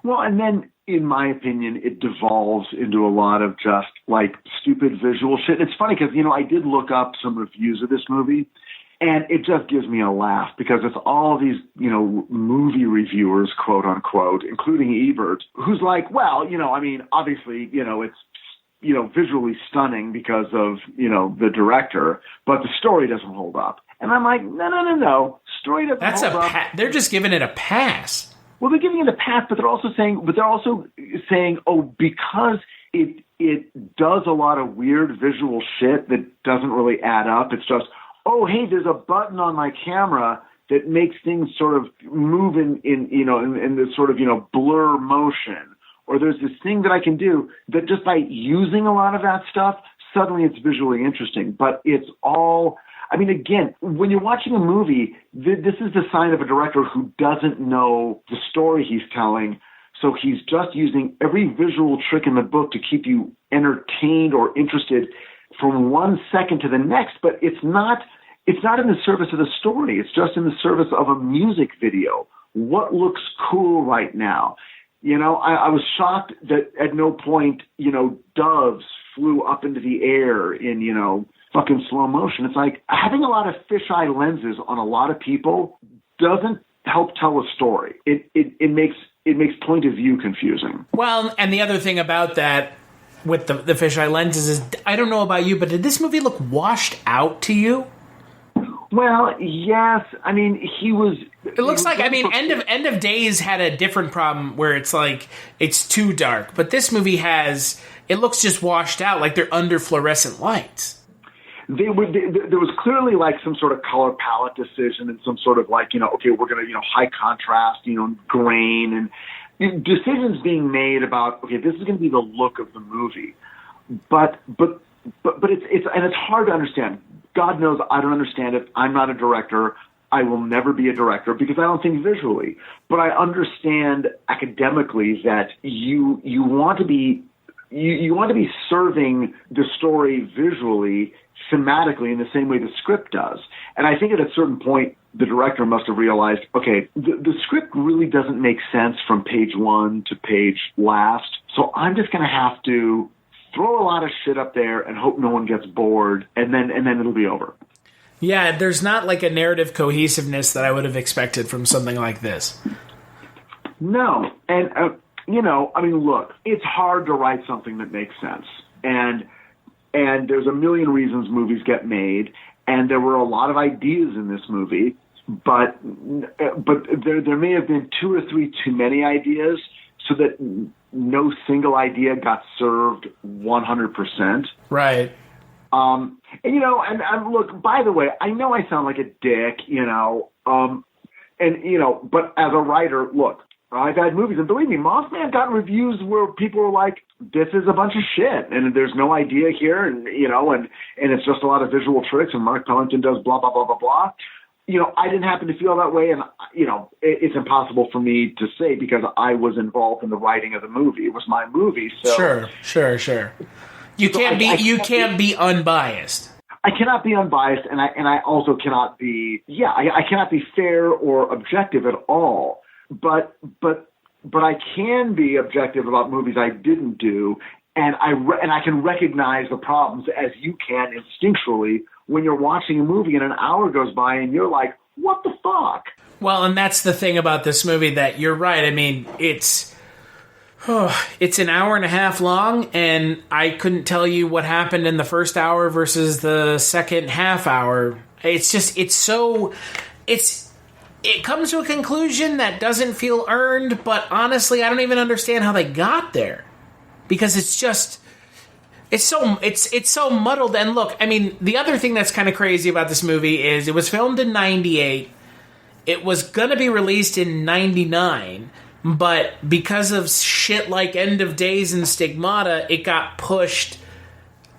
Well, and then, in my opinion, it devolves into a lot of just, like, stupid visual shit. It's funny because, I did look up some reviews of this movie, and it just gives me a laugh because it's all these, movie reviewers, quote unquote, including Ebert, who's like, well, obviously, it's, visually stunning because of, the director, but the story doesn't hold up. And I'm like, no. Story doesn't hold up. They're just giving it a pass. Well, they're giving it a pass, but they're also saying, oh, because it does a lot of weird visual shit that doesn't really add up. It's just, oh, hey, there's a button on my camera that makes things sort of move in this sort of, blur motion. Or there's this thing that I can do that just by using a lot of that stuff, suddenly it's visually interesting. But it's all, again, when you're watching a movie, this is the sign of a director who doesn't know the story he's telling. So he's just using every visual trick in the book to keep you entertained or interested from 1 second to the next. But it's not in the service of the story. It's just in the service of a music video. What looks cool right now? I was shocked that at no point, doves flew up into the air in, fucking slow motion. It's like having a lot of fisheye lenses on a lot of people doesn't help tell a story. It makes point of view confusing. Well, and the other thing about that with the fisheye lenses is, I don't know about you, but did this movie look washed out to you? Well, yes. He was. It looks like, End of Days had a different problem where it's like, it's too dark. But this movie it looks just washed out, like they're under fluorescent lights. There was clearly like some sort of color palette decision and some sort of like, okay, we're going to, high contrast, grain and decisions being made about, okay, this is going to be the look of the movie. But it's hard to understand. God knows I don't understand it. I'm not a director. I will never be a director because I don't think visually. But I understand academically that you want to be serving the story visually, thematically, in the same way the script does. And I think at a certain point, the director must have realized, okay, the script really doesn't make sense from page 1 to page last. So I'm just going to have to throw a lot of shit up there and hope no one gets bored, and then it'll be over. Yeah, there's not like a narrative cohesiveness that I would have expected from something like this. No, and look, it's hard to write something that makes sense, and there's a million reasons movies get made, and there were a lot of ideas in this movie, but there may have been 2 or 3 too many ideas, so that no single idea got served 100%. Right. And, and look, by the way, I know I sound like a dick, but as a writer, look, I've had movies, and believe me, Mothman got reviews where people were like, this is a bunch of shit, and there's no idea here, and it's just a lot of visual tricks, and Mark Pellington does blah, blah, blah, blah, blah. I didn't happen to feel that way, and, it's impossible for me to say because I was involved in the writing of the movie. It was my movie, so... Sure. You can't be unbiased. I cannot be unbiased, and I also cannot be... Yeah, I cannot be fair or objective at all. But I can be objective about movies I didn't do, and I can recognize the problems as you can instinctually when you're watching a movie and an hour goes by and you're like, what the fuck? Well, and that's the thing about this movie that you're right. I mean, it's an hour and a half long, and I couldn't tell you what happened in the first hour versus the second half hour. It comes to a conclusion that doesn't feel earned, but honestly, I don't even understand how they got there. Because it's so muddled. And look, I mean, the other thing that's kind of crazy about this movie is it was filmed in 98. It was going to be released in 99, but because of shit like End of Days and Stigmata, it got pushed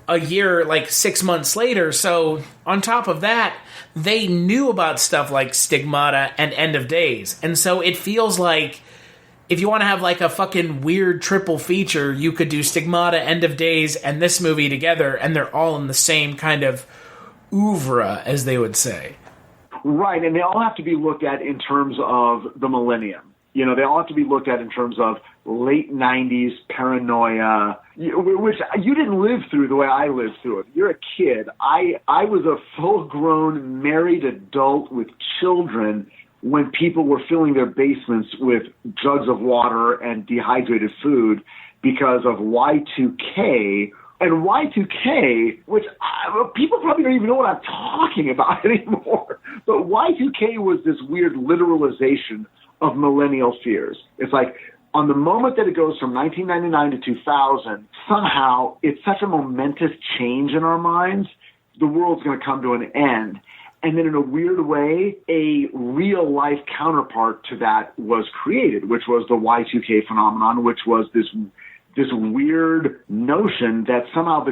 a year, like 6 months later. So on top of that, they knew about stuff like Stigmata and End of Days. And so it feels like if you want to have like a fucking weird triple feature, you could do Stigmata, End of Days, and this movie together, and they're all in the same kind of oeuvre, as they would say. Right, and they all have to be looked at in terms of the millennium. They all have to be looked at in terms of late 90s paranoia, which you didn't live through the way I lived through it. You're a kid. I was a full-grown married adult with children when people were filling their basements with jugs of water and dehydrated food because of Y2K. And Y2K, which people probably don't even know what I'm talking about anymore, but Y2K was this weird literalization of millennial fears. It's like, on the moment that it goes from 1999 to 2000, somehow it's such a momentous change in our minds, the world's going to come to an end. And then in a weird way, a real-life counterpart to that was created, which was the Y2K phenomenon, which was this weird notion that somehow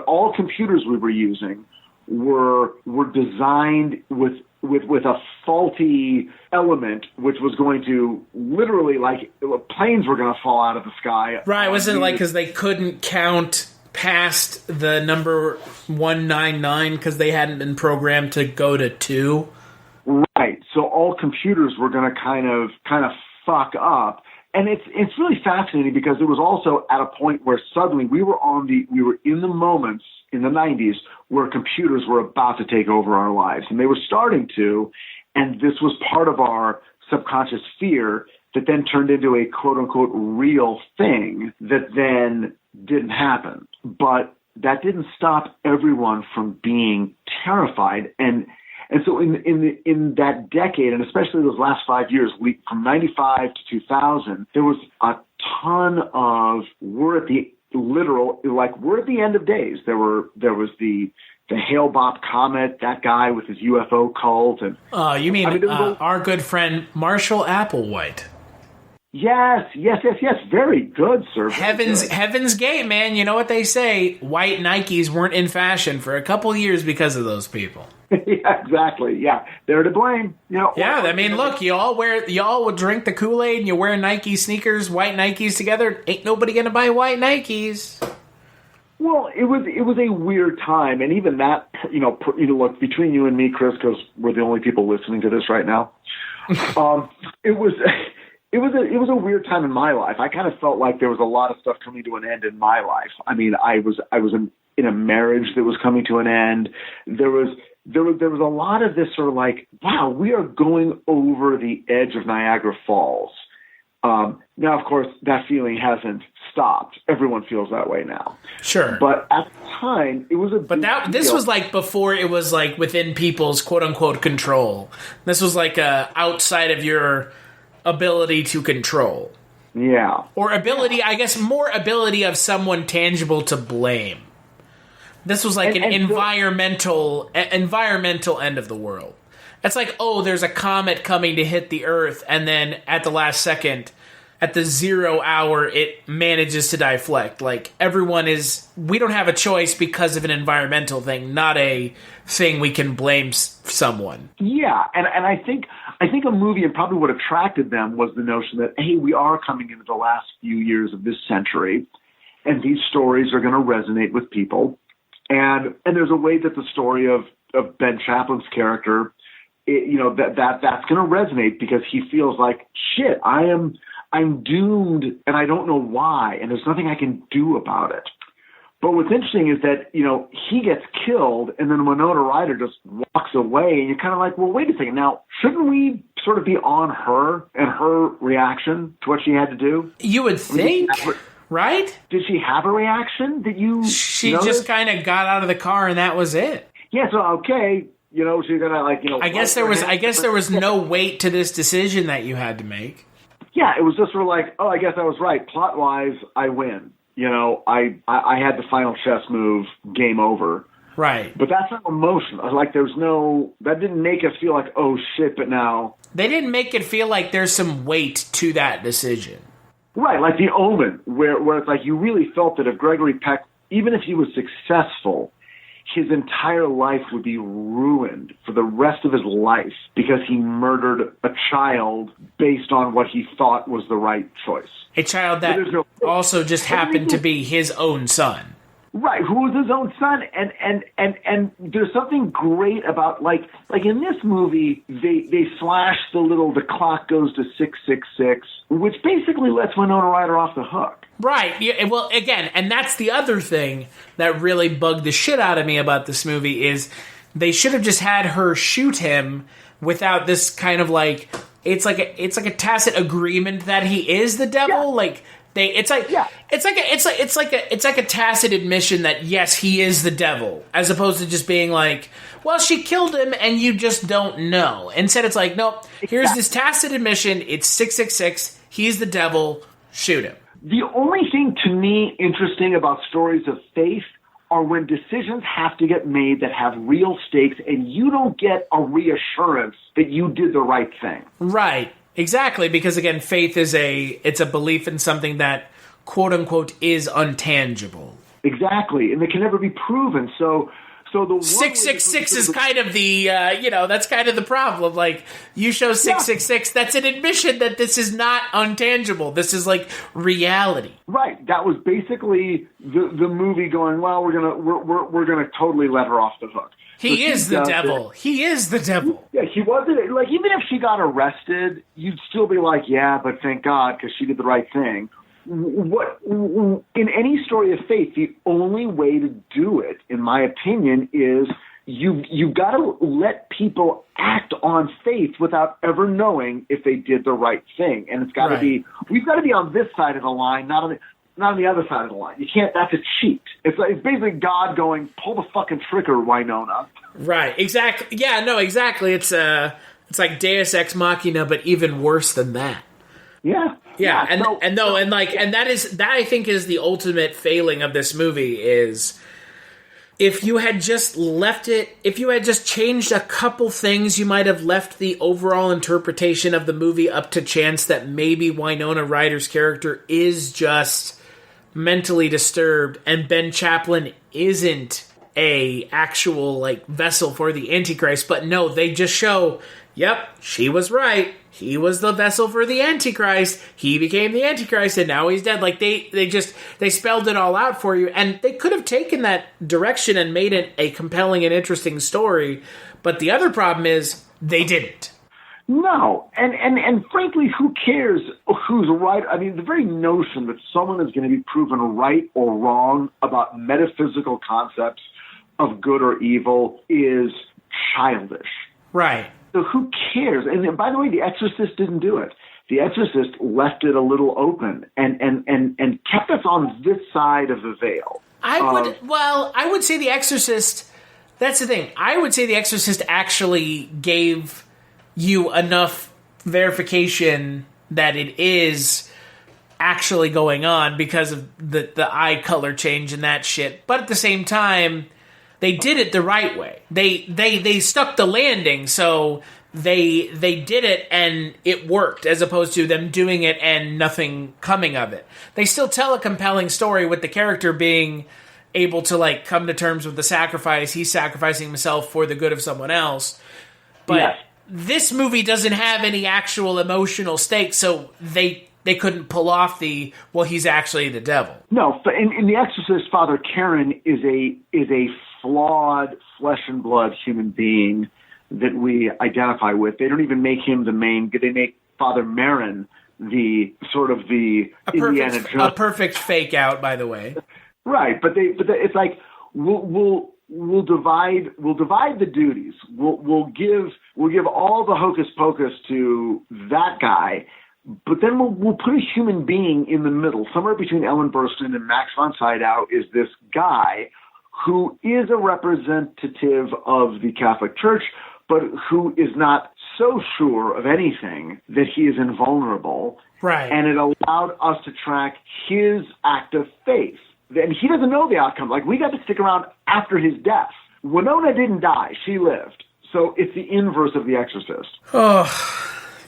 all computers we were using were designed with a faulty element, which was going to literally, like, planes were going to fall out of the sky. Right, wasn't it like because they couldn't count past the number 199 because they hadn't been programmed to go to 2? Right, so all computers were going to kind of fuck up. And it's really fascinating because it was also at a point where suddenly we were in the moments in the 90s where computers were about to take over our lives, and they were starting to, and this was part of our subconscious fear that then turned into a quote-unquote real thing that then didn't happen. But that didn't stop everyone from being terrified. And so in that decade, and especially those last 5 years, from 95 to 2000, there was a ton of, we're at the end of days. There was the Hale-Bopp comet, that guy with his UFO cult. And you mean our good friend Marshall Applewhite. Yes. Very good, sir. Heaven's Gate, man. You know what they say? White Nikes weren't in fashion for a couple years because of those people. Yeah, exactly. Yeah, they're to blame. Yeah, I mean, look, y'all would drink the Kool-Aid and you wear Nike sneakers, white Nikes together. Ain't nobody gonna buy white Nikes. Well, it was a weird time, and even that, look, between you and me, Chris, because we're the only people listening to this right now. It was a weird time in my life. I kind of felt like there was a lot of stuff coming to an end in my life. I mean, I was in a marriage that was coming to an end. There was a lot of this sort of like, wow, we are going over the edge of Niagara Falls. Now, of course, that feeling hasn't stopped. Everyone feels that way now. Sure. But at the time, it was a big this deal. was like before it was like within people's quote-unquote control. This was like outside of your ability to control. Yeah. Or ability, I guess more ability of someone tangible to blame. This was like an environmental end of the world. It's like, oh, there's a comet coming to hit the Earth, and then at the last second, at the 0 hour, it manages to deflect. Like, we don't have a choice because of an environmental thing, not a thing we can blame someone. Yeah, and I think a movie, and probably what attracted them, was the notion that, hey, we are coming into the last few years of this century, and these stories are going to resonate with people. And there's a way that the story of Ben Chaplin's character, that's going to resonate, because he feels like, shit, I'm doomed, and I don't know why, and there's nothing I can do about it. But what's interesting is that, he gets killed, and then Winona Ryder just walks away, and you're kind of like, well, wait a second. Now, shouldn't we sort of be on her and her reaction to what she had to do? You would think, right? Did she have a reaction that you She noticed? just kind of got out of the car, and that was it. Yeah, so, okay, she's going to, I guess there was no weight to this decision that you had to make. Yeah, it was just sort of like, oh, I guess I was right. Plot-wise, I win. I had the final chess move, game over. Right. But that's not emotion. Like, that didn't make us feel like, oh, shit, but now. They didn't make it feel like there's some weight to that decision. Right, like The Omen, where it's like you really felt that if Gregory Peck, even if he was successful, his entire life would be ruined for the rest of his life because he murdered a child based on what he thought was the right choice. A child that also just happened to be his own son. Right, who was his own son, and there's something great about like in this movie they flash the clock goes to 666, which basically lets Winona Ryder off the hook. Right. Yeah, well, again, and that's the other thing that really bugged the shit out of me about this movie is they should have just had her shoot him without this kind of like it's like a tacit agreement that he is the devil. Yeah. Like. It's like a tacit admission that yes, he is the devil, as opposed to just being like, well, she killed him and you just don't know. Instead, it's like, nope, here's this tacit admission. It's 666. He's the devil. Shoot him. The only thing to me interesting about stories of faith are when decisions have to get made that have real stakes and you don't get a reassurance that you did the right thing. Right. Exactly, because again, faith is it's a belief in something that, quote unquote, is untangible. Exactly, and it can never be proven. So the 666 is kind of the that's kind of the problem. Like you show 666, that's an admission that this is not untangible. This is like reality. Right. That was basically the movie going. Well, we're gonna totally let her off the hook. He is the devil. He is the devil. Yeah, he wasn't like even if she got arrested, you'd still be like, yeah, but thank God because she did the right thing. What in any story of faith, the only way to do it, in my opinion, is you've got to let people act on faith without ever knowing if they did the right thing, and it's got to be we've got to be on this side of the line, not on the other side of the line. You can't. That's a cheat. It's basically God going, pull the fucking trigger, Winona. Right. Exactly. Yeah. No. Exactly. It's like Deus Ex Machina, but even worse than that. Yeah. Yeah. And that I think is the ultimate failing of this movie is if you had just left it, if you had just changed a couple things, you might have left the overall interpretation of the movie up to chance that maybe Winona Ryder's character is just mentally disturbed and Ben Chaplin isn't a actual like vessel for the Antichrist. But no, they just show, yep, she was right. He was the vessel for the Antichrist. He became the Antichrist, and now he's dead. Like they spelled it all out for you, and they could have taken that direction and made it a compelling and interesting story. But the other problem is they didn't. No, and frankly, who cares who's right? I mean, the very notion that someone is going to be proven right or wrong about metaphysical concepts of good or evil is childish. Right. So who cares? And by the way, The Exorcist didn't do it. The Exorcist left it a little open and kept us on this side of the veil. I would say The Exorcist, that's the thing. I would say The Exorcist actually gave you enough verification that it is actually going on because of the eye color change and that shit. But at the same time, they did it the right way. They stuck the landing, so they did it and it worked, as opposed to them doing it and nothing coming of it. They still tell a compelling story with the character being able to like come to terms with the sacrifice. He's sacrificing himself for the good of someone else. But this movie doesn't have any actual emotional stakes, so they couldn't pull off he's actually the devil. No, in The Exorcist, Father Karen is a flawed flesh and blood human being that we identify with. They don't even make him the main. They make Father Marin the sort of the Indiana Jones. A perfect fake out, by the way. Right, but it's like we'll divide the duties. We'll give all the hocus pocus to that guy, but then we'll put a human being in the middle, somewhere between Ellen Burstyn and Max von Sydow. Is this guy who is a representative of the Catholic Church, but who is not so sure of anything that he is invulnerable. Right. And it allowed us to track his act of faith. And he doesn't know the outcome. Like, we got to stick around after his death. Winona didn't die. She lived. So it's the inverse of The Exorcist. Oh,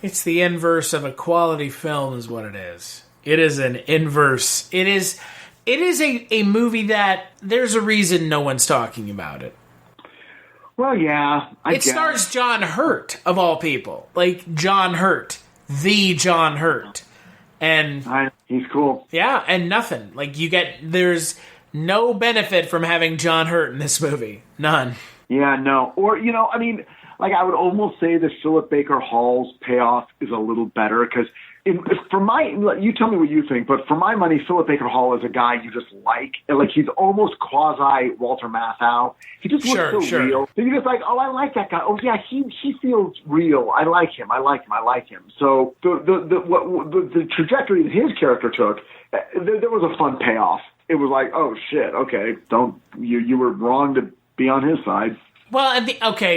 it's the inverse of a quality film is what it is. It is an inverse. It is a movie that there's a reason no one's talking about it. Well, yeah. It stars John Hurt, of all people. Like, John Hurt. The John Hurt. And he's cool. Yeah, and nothing. Like, there's no benefit from having John Hurt in this movie. None. Yeah, no. Or, I mean, like, I would almost say that Philip Baker Hall's payoff is a little better, because you tell me what you think, but for my money, Philip Baker Hall is a guy you just like. And, like, he's almost quasi Walter Matthau. He just looks so real. And you're just like, oh, I like that guy. Oh, yeah, he feels real. I like him. So the trajectory that his character took, there was a fun payoff. It was like, oh, shit, okay, you were wrong to be on his side. Well,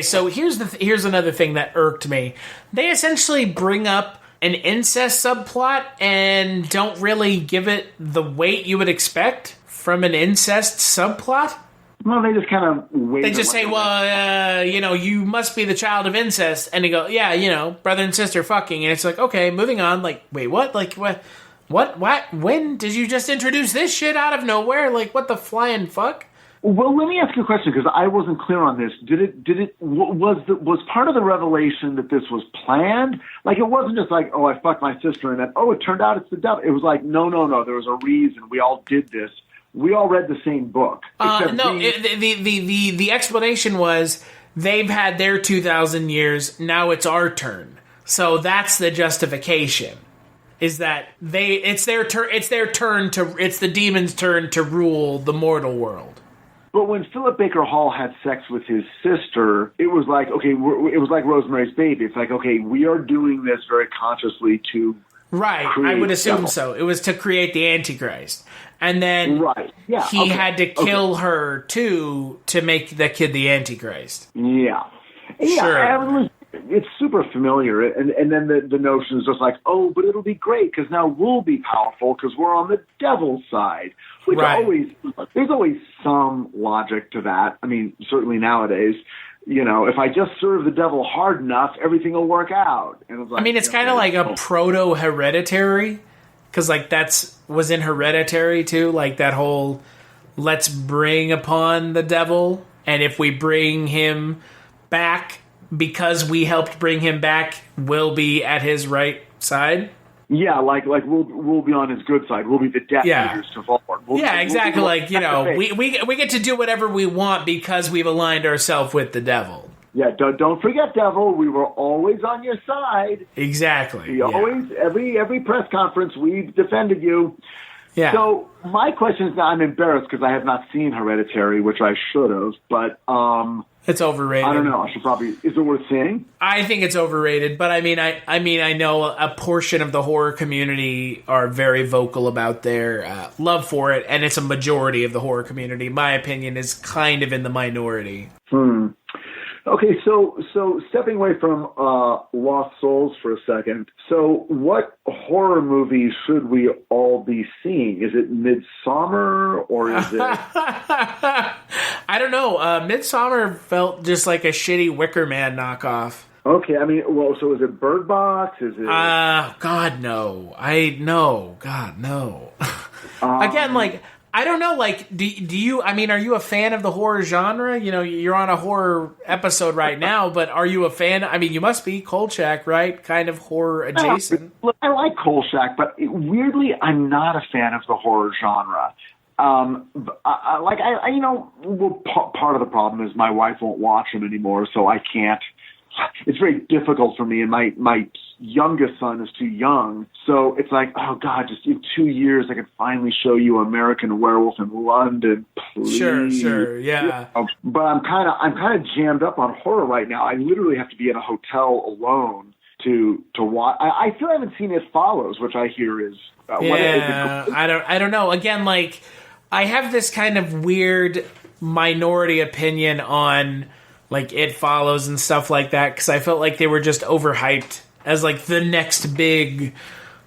so here's another thing that irked me. They essentially bring up an incest subplot and don't really give it the weight you would expect from an incest subplot. Well, they just kind of wait. They just say, you must be the child of incest. And they go, yeah, brother and sister fucking. And it's like, okay, moving on. Like, wait, what? Like, what? When did you just introduce this shit out of nowhere? Like, what the flying fuck? Well, let me ask you a question, because I wasn't clear on this. Was part of the revelation that this was planned? Like, it wasn't just like, oh, I fucked my sister, and then, oh, it turned out it's the devil. It was like, no, there was a reason. We all did this. We all read the same book. The explanation was they've had their 2,000 years. Now it's our turn. So that's the justification. Is that it's their turn? It's the demon's turn to rule the mortal world. But when Philip Baker Hall had sex with his sister, it was like, okay, it was like Rosemary's Baby. It's like, okay, we are doing this very consciously to I would assume devil. So. It was to create the Antichrist. And then he had to kill her, too, to make the kid the Antichrist. Yeah. Sure. It's super familiar. And then the notion is just like, oh, but it'll be great because now we'll be powerful because we're on the devil's side. Which there's always some logic to that. I mean, certainly nowadays, if I just serve the devil hard enough, everything will work out. And it's like, it's kind of like a proto-Hereditary, because like was in Hereditary too, like that whole let's bring upon the devil, and if we bring him back because we helped bring him back, we'll be at his right side. Yeah, like we'll be on his good side. We'll be the Death Eaters to Voldemort. Exactly. We get to do whatever we want because we've aligned ourselves with the devil. Yeah, don't forget, devil. We were always on your side. Exactly. Always, every press conference, we defended you. Yeah. So my question is now, I'm embarrassed because I have not seen Hereditary, which I should have, but it's overrated. I don't know. I should probably. Is it worth seeing? I think it's overrated, but I know a portion of the horror community are very vocal about their love for it, and it's a majority of the horror community. My opinion is kind of in the minority. Okay, Okay, so stepping away from Lost Souls for a second, so what horror movie should we all be seeing? Is it Midsommar or is it... I don't know. Midsommar felt just like a shitty Wicker Man knockoff. Okay, I mean, well, so is it Bird Box? Is it... God, no. God, no. Again, like... I don't know, like, do you, I mean, are you a fan of the horror genre? You know, you're on a horror episode right now, but are you a fan? I mean, you must be. Kolchak, right? Kind of horror adjacent. Look, I like Kolchak, but weirdly, I'm not a fan of the horror genre. Part of the problem is my wife won't watch them anymore, so I can't. It's very difficult for me, and my youngest son is too young, so it's like, oh God, just in 2 years I can finally show you American Werewolf in London, please. Sure, yeah. But I'm kind of jammed up on horror right now. I literally have to be in a hotel alone to watch. I feel I haven't seen It Follows, which I hear is I don't know. Again, like, I have this kind of weird minority opinion on like It Follows and stuff like that, because I felt like they were just overhyped as like the next big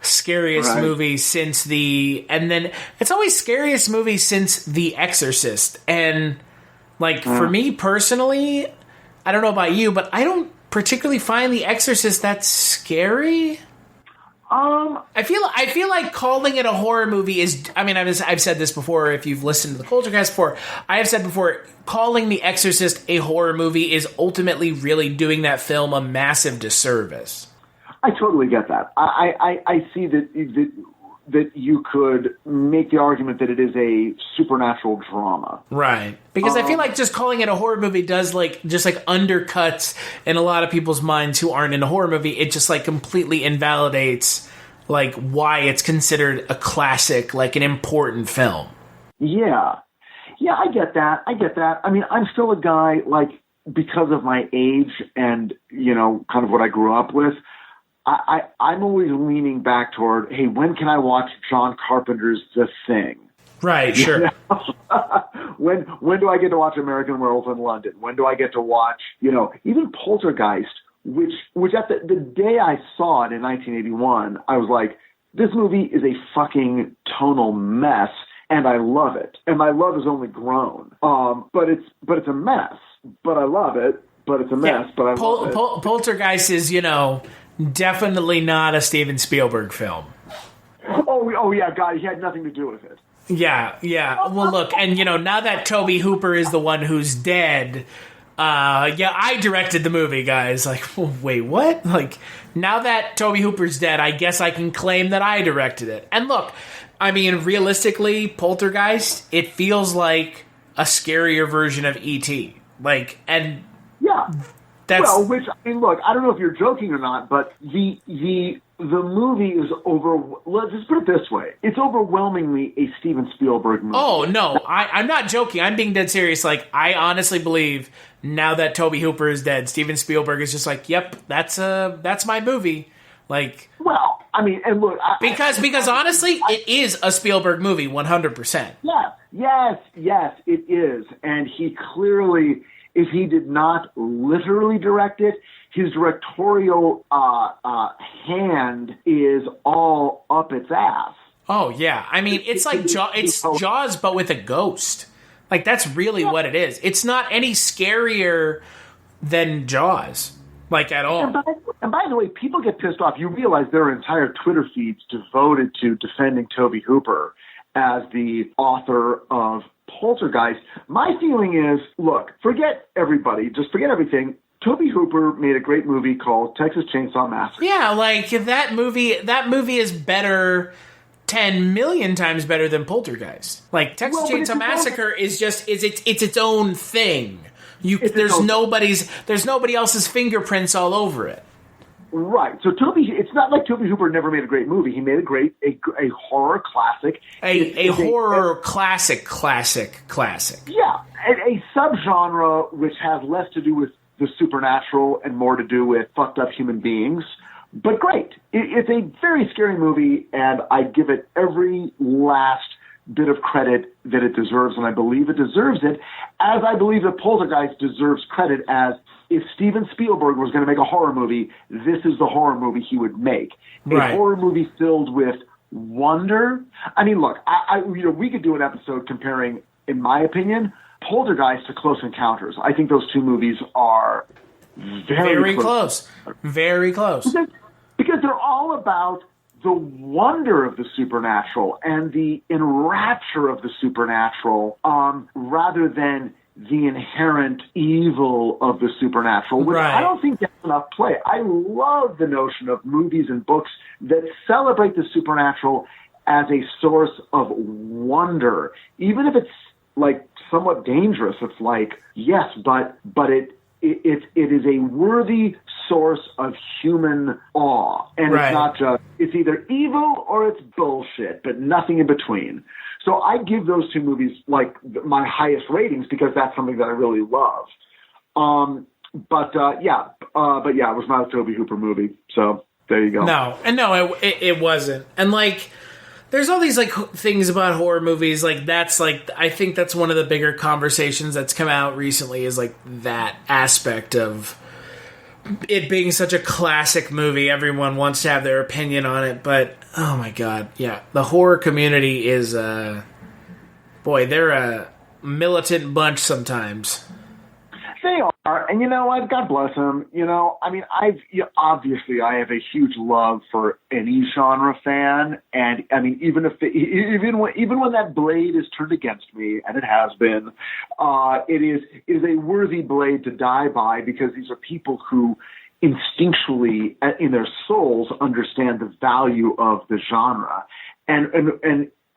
scariest movie since and then it's always scariest movie since The Exorcist. And like for me personally, I don't know about you, but I don't particularly find The Exorcist that scary. I feel like calling it a horror movie is, I mean, I've said this before, if you've listened to the Culture Cast before, I have said before, calling The Exorcist a horror movie is ultimately really doing that film a massive disservice. I totally get that. I see that you could make the argument that it is a supernatural drama. Right. Because I feel like just calling it a horror movie does just undercuts in a lot of people's minds who aren't in a horror movie. It just like completely invalidates like why it's considered a classic, like an important film. Yeah. Yeah, I get that. I mean, I'm still a guy, like, because of my age and, you know, kind of what I grew up with, I'm always leaning back toward, hey, when can I watch John Carpenter's The Thing? Right, sure. When do I get to watch American Werewolf in London? When do I get to watch, you know, even Poltergeist, which at the day I saw it in 1981, I was like, this movie is a fucking tonal mess, and I love it. And my love has only grown. But it's a mess. But I love it. But it's a mess. But I love it. Poltergeist is, you know, definitely not a Steven Spielberg film. Oh yeah, God, he had nothing to do with it. Yeah. Well, look, and you know, now that Tobe Hooper is the one who's dead, I directed the movie, guys. Like, wait, what? Like, now that Tobe Hooper's dead, I guess I can claim that I directed it. And look, I mean, realistically, Poltergeist, it feels like a scarier version of E.T. Like, and yeah. Well, which, I mean, look, I don't know if you're joking or not, but the movie is let's just put it this way. It's overwhelmingly a Steven Spielberg movie. Oh, no, I'm not joking. I'm being dead serious. Like, I honestly believe now that Tobe Hooper is dead, Steven Spielberg is just like, yep, that's my movie. Like, well, I mean, and look, because honestly, it is a Spielberg movie, 100%. Yes, it is. And he clearly, if he did not literally direct it, his directorial hand is all up its ass. Oh yeah, I mean it's like it's Jaws but with a ghost. Like that's really what it is. It's not any scarier than Jaws, like at all. And by the way, people get pissed off. You realize there are entire Twitter feeds devoted to defending Tobe Hooper as the author of Poltergeist. My feeling is, look, forget everybody, just forget everything. Tobe Hooper made a great movie called Texas Chainsaw Massacre. Yeah, like that movie is better, 10 million times better than Poltergeist. Like Texas Chainsaw Massacre is its own thing. There's nobody else's fingerprints all over it. Right. So it's not like Tobe Hooper never made a great movie. He made a horror classic. A horror classic. Yeah. A subgenre which has less to do with the supernatural and more to do with fucked up human beings. But great. It's a very scary movie, and I give it every last bit of credit that it deserves, and I believe it deserves it, as I believe that Poltergeist deserves credit as if Steven Spielberg was going to make a horror movie, this is the horror movie he would make. Right. A horror movie filled with wonder. I mean, look, we could do an episode comparing, in my opinion, Poltergeist to Close Encounters. I think those two movies are very close. Very close. Because they're all about the wonder of the supernatural and the enrapture of the supernatural, rather than the inherent evil of the supernatural, which I don't think gets enough play. I love the notion of movies and books that celebrate the supernatural as a source of wonder, even if it's like somewhat dangerous. It's like, yes, but it is a worthy source of human awe. And It's not just, it's either evil or it's bullshit, but nothing in between. So I give those two movies like my highest ratings because that's something that I really love. But it was not a Tobe Hooper movie. So there you go. No, it wasn't. And like, there's all these like things about horror movies. Like that's like, I think that's one of the bigger conversations that's come out recently is like that aspect of it being such a classic movie. Everyone wants to have their opinion on it, but oh my God. Yeah. The horror community is, they're a militant bunch sometimes. They are, and you know what? God bless them. You know, I mean, obviously I have a huge love for any genre fan, and I mean, even when that blade is turned against me, and it has been, it is a worthy blade to die by because these are people who instinctually, in their souls, understand the value of the genre, and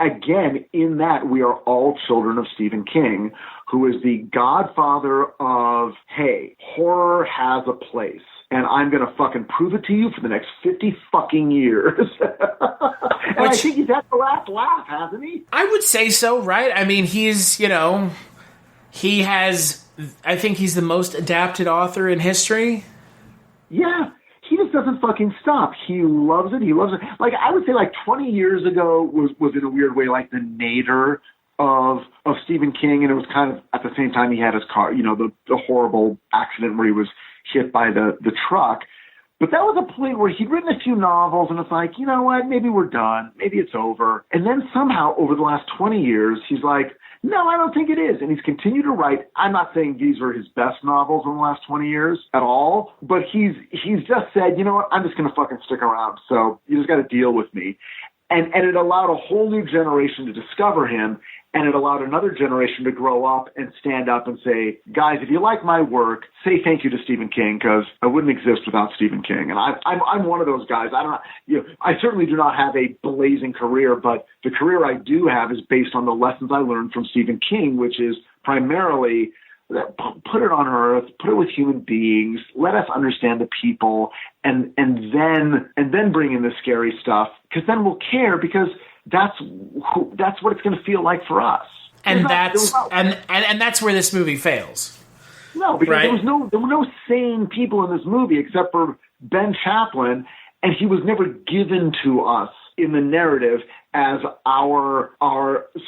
again, in that we are all children of Stephen King, who is the godfather of, hey, horror has a place, and I'm going to fucking prove it to you for the next 50 fucking years. And I think he's had the last laugh, hasn't he? I would say so, right? I mean, I think he's the most adapted author in history. Yeah. He just doesn't fucking stop. He loves it. He loves it. Like, I would say like 20 years ago was in a weird way like the nadir of Stephen King, and it was kind of at the same time he had his car, the horrible accident where he was hit by the truck. But that was a point where he'd written a few novels, and it's like, you know what, maybe we're done. Maybe it's over. And then somehow over the last 20 years, he's like, no, I don't think it is. And he's continued to write. I'm not saying these are his best novels in the last 20 years at all, but he's just said, you know what, I'm just going to fucking stick around. So you just got to deal with me. And it allowed a whole new generation to discover him, and it allowed another generation to grow up and stand up and say, guys, if you like my work, say thank you to Stephen King, because I wouldn't exist without Stephen King. And I'm one of those guys. I certainly do not have a blazing career, but the career I do have is based on the lessons I learned from Stephen King, which is primarily put it on Earth, put it with human beings, let us understand the people, and then bring in the scary stuff, because then we'll care, because that's what it's going to feel like for us. And that's where this movie fails. No, because right? there were no sane people in this movie except for Ben Chaplin, and he was never given to us in the narrative as our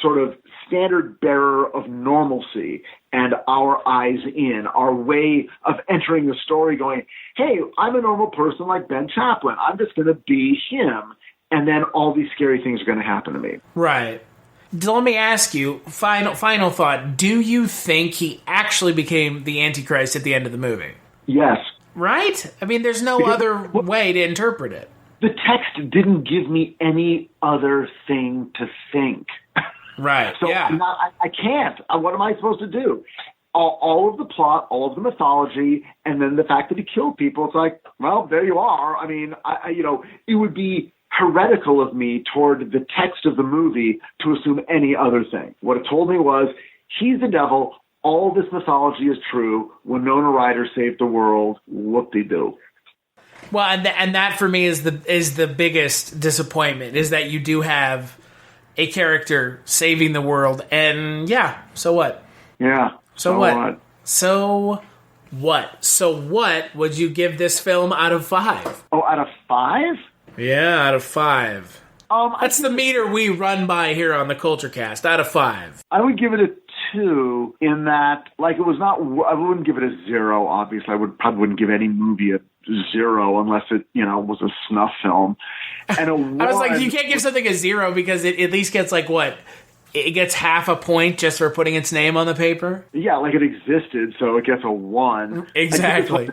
sort of standard bearer of normalcy and our eyes in, our way of entering the story going, hey, I'm a normal person like Ben Chaplin. I'm just going to be him. And then all these scary things are going to happen to me. Right. Let me ask you, final thought. Do you think he actually became the Antichrist at the end of the movie? Yes. Right? I mean, there's no other way to interpret it. The text didn't give me any other thing to think. Right. So yeah. I can't. What am I supposed to do? All of the plot, all of the mythology, and then the fact that he killed people. It's like, well, there you are. I mean, it would be heretical of me toward the text of the movie to assume any other thing. What it told me was, he's the devil. All this mythology is true. Winona Ryder saved the world. Whoop-de-doo. Well, and that for me is the biggest disappointment, is that you do have a character saving the world, and yeah, so what? Yeah. So what? So what would you give this film out of 5? Oh, out of 5? Yeah, out of 5. That's the meter we run by here on the Culture Cast. Out of 5. I would give it a 2 in that, like, it was not, I wouldn't give it a 0, obviously. Probably wouldn't give any movie a 0 unless it, was a snuff film. And a 1, I was like, you can't give something a 0 because it at least gets, like, what? It gets half a point just for putting its name on the paper? Yeah, like it existed, so it gets a 1. Exactly.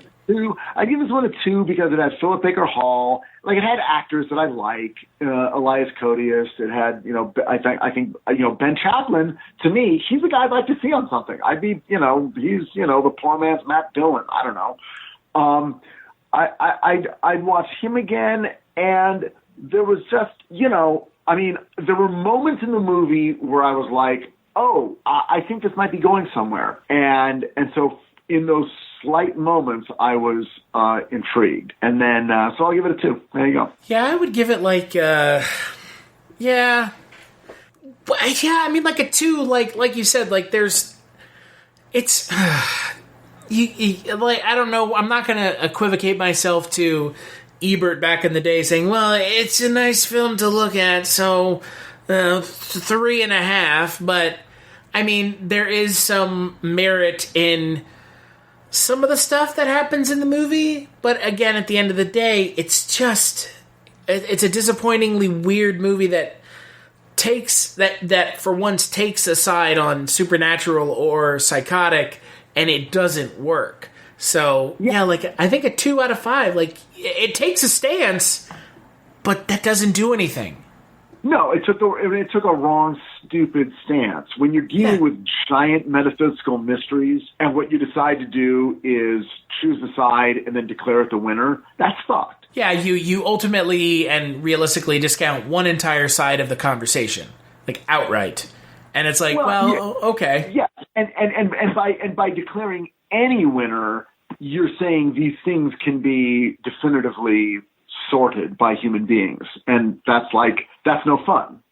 I give this one a 2 because it had Philip Baker Hall. Like, it had actors that I like, Elias Koteas. It had, I think Ben Chaplin. To me, he's the guy I'd like to see on something. I'd be, he's, the poor man's Matt Dillon. I don't know. I'd watch him again, and there was just, there were moments in the movie where I was like, oh, I think this might be going somewhere, and so in those slight moments, I was intrigued. And then, so I'll give it a 2. There you go. Yeah, I would give it like, like a 2, like you said, like it's, like, I don't know, I'm not going to equivocate myself to Ebert back in the day saying, well, it's a nice film to look at, so 3.5, but, I mean, there is some merit in some of the stuff that happens in the movie, but again, at the end of the day, it's a disappointingly weird movie that takes that for once takes a side on supernatural or psychotic, and it doesn't work. So yeah, like, I think a 2 out of 5. Like, it takes a stance, but that doesn't do anything. No, it took a wrong, stupid stance. When you're dealing with giant metaphysical mysteries, and what you decide to do is choose a side and then declare it the winner, that's fucked. Yeah, you ultimately and realistically discount one entire side of the conversation, like, outright, and it's like, okay, yeah, and by declaring any winner, you're saying these things can be definitively sorted by human beings, and that's no fun.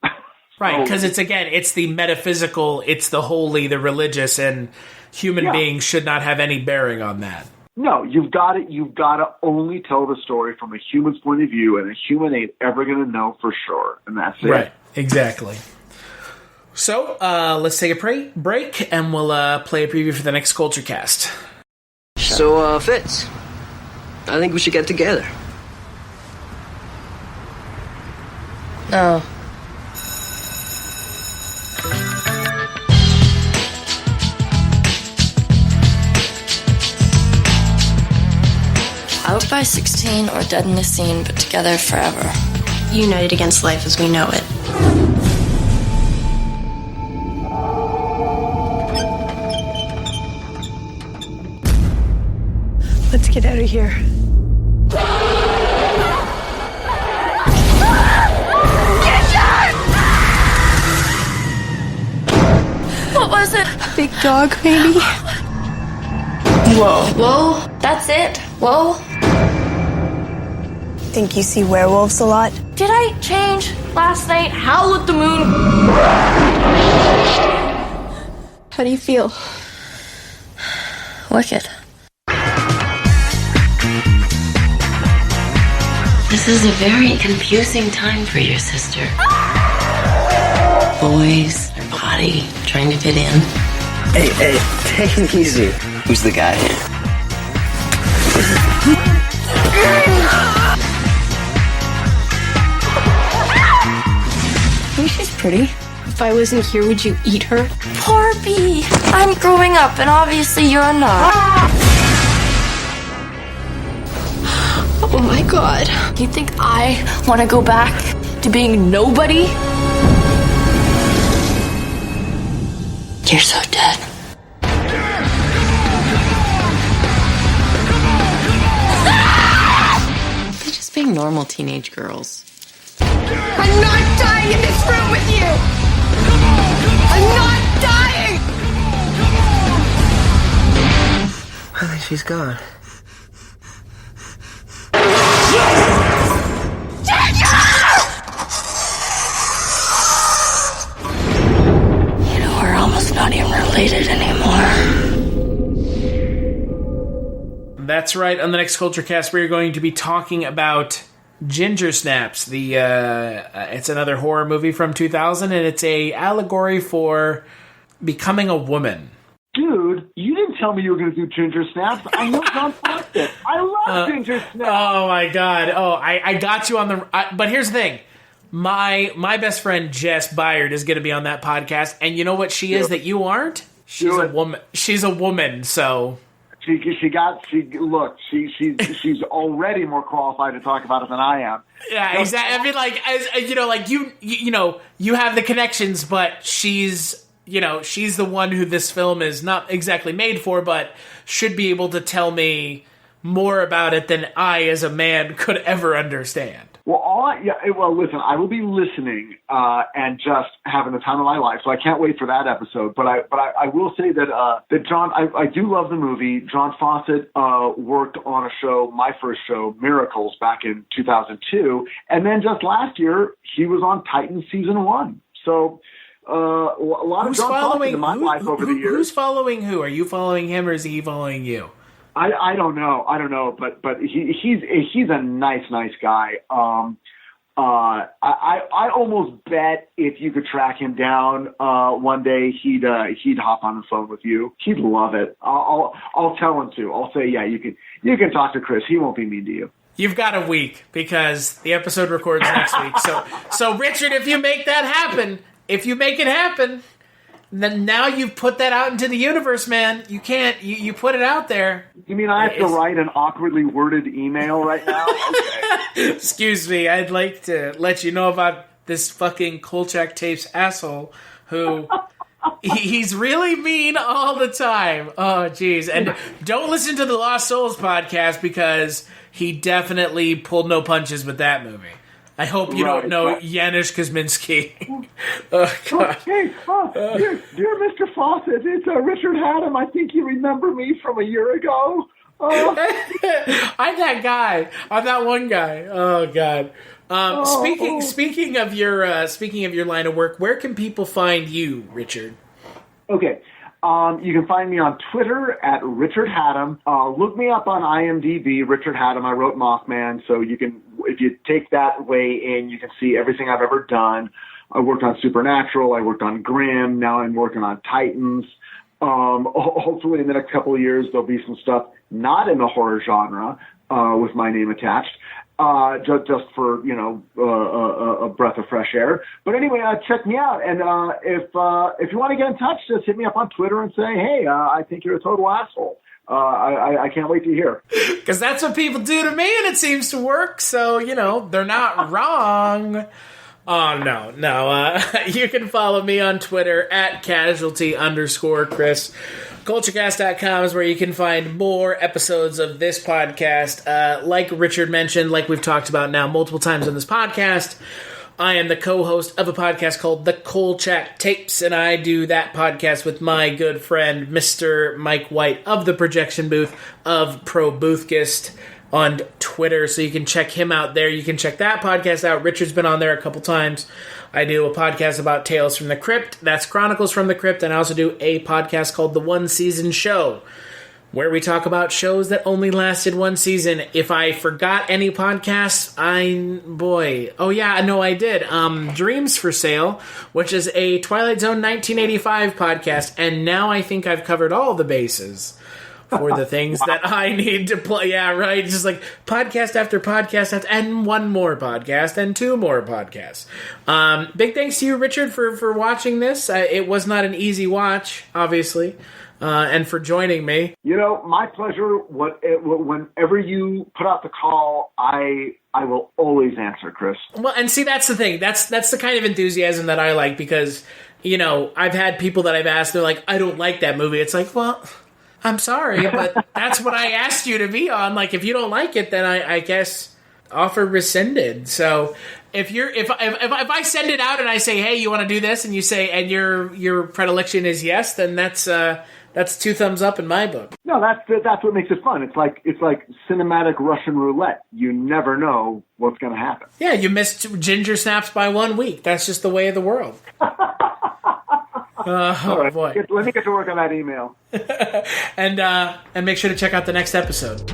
Right, because it's the metaphysical, it's the holy, the religious, and human beings should not have any bearing on that. No, you've got to only tell the story from a human's point of view, and a human ain't ever going to know for sure, and that's it. Right, exactly. So, let's take a break, and we'll play a preview for the next Culture Cast. So, Fitz, I think we should get together. No. Out by 16 or dead in the scene, but together forever. United against life as we know it. Let's get out of here. What was it? A big dog, maybe? Whoa. Whoa? That's it? Whoa? Think you see werewolves a lot? Did I change last night? Howl at the moon? How do you feel? Wicked. This is a very confusing time for your sister. Boys, her body, trying to fit in. Hey, take it easy. Who's the guy here? I think she's pretty. If I wasn't here, would you eat her? Poor Bee. I'm growing up, and obviously you're not. Oh my god. You think I want to go back to being nobody? You're so dead. They're just being normal teenage girls. I'm not dying in this room with you! I'm not dying! I think she's gone. You know, we're almost not even related anymore. That's right. On the next Culture Cast, we're going to be talking about Ginger Snaps. It's another horror movie from 2000, and it's a allegory for becoming a woman. Dude, you didn't tell me you were going to do ginger snaps. I know John Fawcett. I love ginger snaps. Oh, my God. Oh, I got you on the... but here's the thing. My best friend, Jess Byard, is going to be on that podcast. And you know what she is that you aren't? She's a woman. She's a woman, so... She's already more qualified to talk about it than I am. Yeah, exactly. I mean, like, as you have the connections, but she's the one who this film is not exactly made for, but should be able to tell me more about it than I, as a man, could ever understand. Well, listen, I will be listening and just having the time of my life, so I can't wait for that episode. But I will say that John, I do love the movie. John Fawcett worked on a show, my first show, Miracles, back in 2002, and then just last year he was on Titans season 1. So a lot of John Fawcett in my life over the years. Who's following who? Are you following him, or is he following you? I don't know, but he's a nice guy. I almost bet if you could track him down one day, he'd hop on the phone with you. He'd love it. I'll tell him to. I'll say, yeah, you can talk to Chris. He won't be mean to you. You've got a week because the episode records next week. So Richard, if you make that happen, then now you've put that out into the universe, man. You can't. You put it out there. You mean I have to write an awkwardly worded email right now? Okay. Excuse me. I'd like to let you know about this fucking Kolchak Tapes asshole who he's really mean all the time. Oh, jeez. And don't listen to the Lost Souls podcast because he definitely pulled no punches with that movie. I hope you don't know Janusz Kosminski. Oh, God. Hey, dear Mr. Fawcett, it's Richard Hatem. I think you remember me from a year ago. I'm that guy. I'm that one guy. Oh, God. Speaking of your line of work, where can people find you, Richard? Okay. You can find me on Twitter at Richard Hatem. Look me up on IMDb, Richard Hatem. I wrote Mothman, so you can, if you take that way in, you can see everything I've ever done. I worked on Supernatural. I worked on Grimm. Now I'm working on Titans. Hopefully in the next couple of years, there'll be some stuff not in the horror genre with my name attached. Just for, a breath of fresh air. But anyway, check me out. And if you want to get in touch, just hit me up on Twitter and say, hey, I think you're a total asshole. I can't wait to hear. Because that's what people do to me, and it seems to work. So, they're not wrong. Oh, no. You can follow me on Twitter at casualty_Chris. Culturecast.com is where you can find more episodes of this podcast. Like Richard mentioned, like we've talked about now multiple times on this podcast, I am the co-host of a podcast called The Kolchak Tapes, and I do that podcast with my good friend, Mr. Mike White of the Projection Booth of Pro Boothgist on Twitter, so you can check him out there. You can check that podcast out. Richard's been on there a couple times. I do a podcast about Tales from the Crypt. That's Chronicles from the Crypt. And I also do a podcast called The One Season Show, where we talk about shows that only lasted one season. If I forgot any podcasts, I did. Dreams for Sale, which is a Twilight Zone 1985 podcast. And now I think I've covered all the bases for the things that I need to play. Yeah, right. Just like podcast after podcast, and one more podcast, and two more podcasts. Big thanks to you, Richard, for watching this. It was not an easy watch, obviously, and for joining me. My pleasure. Whenever you put out the call, I will always answer, Chris. Well, and see, that's the thing. That's the kind of enthusiasm that I like, because, I've had people that I've asked, they're like, I don't like that movie. It's like, well, I'm sorry, but that's what I asked you to be on. Like, if you don't like it, then I guess offer rescinded. So if I send it out and I say, hey, you want to do this, and you say, and your predilection is yes, then that's 2 thumbs up in my book. No, that's what makes it fun. It's like cinematic Russian roulette. You never know what's going to happen. Yeah, you missed ginger snaps by 1 week. That's just the way of the world. Right. Boy. Let me get to work on that email. And make sure to check out the next episode.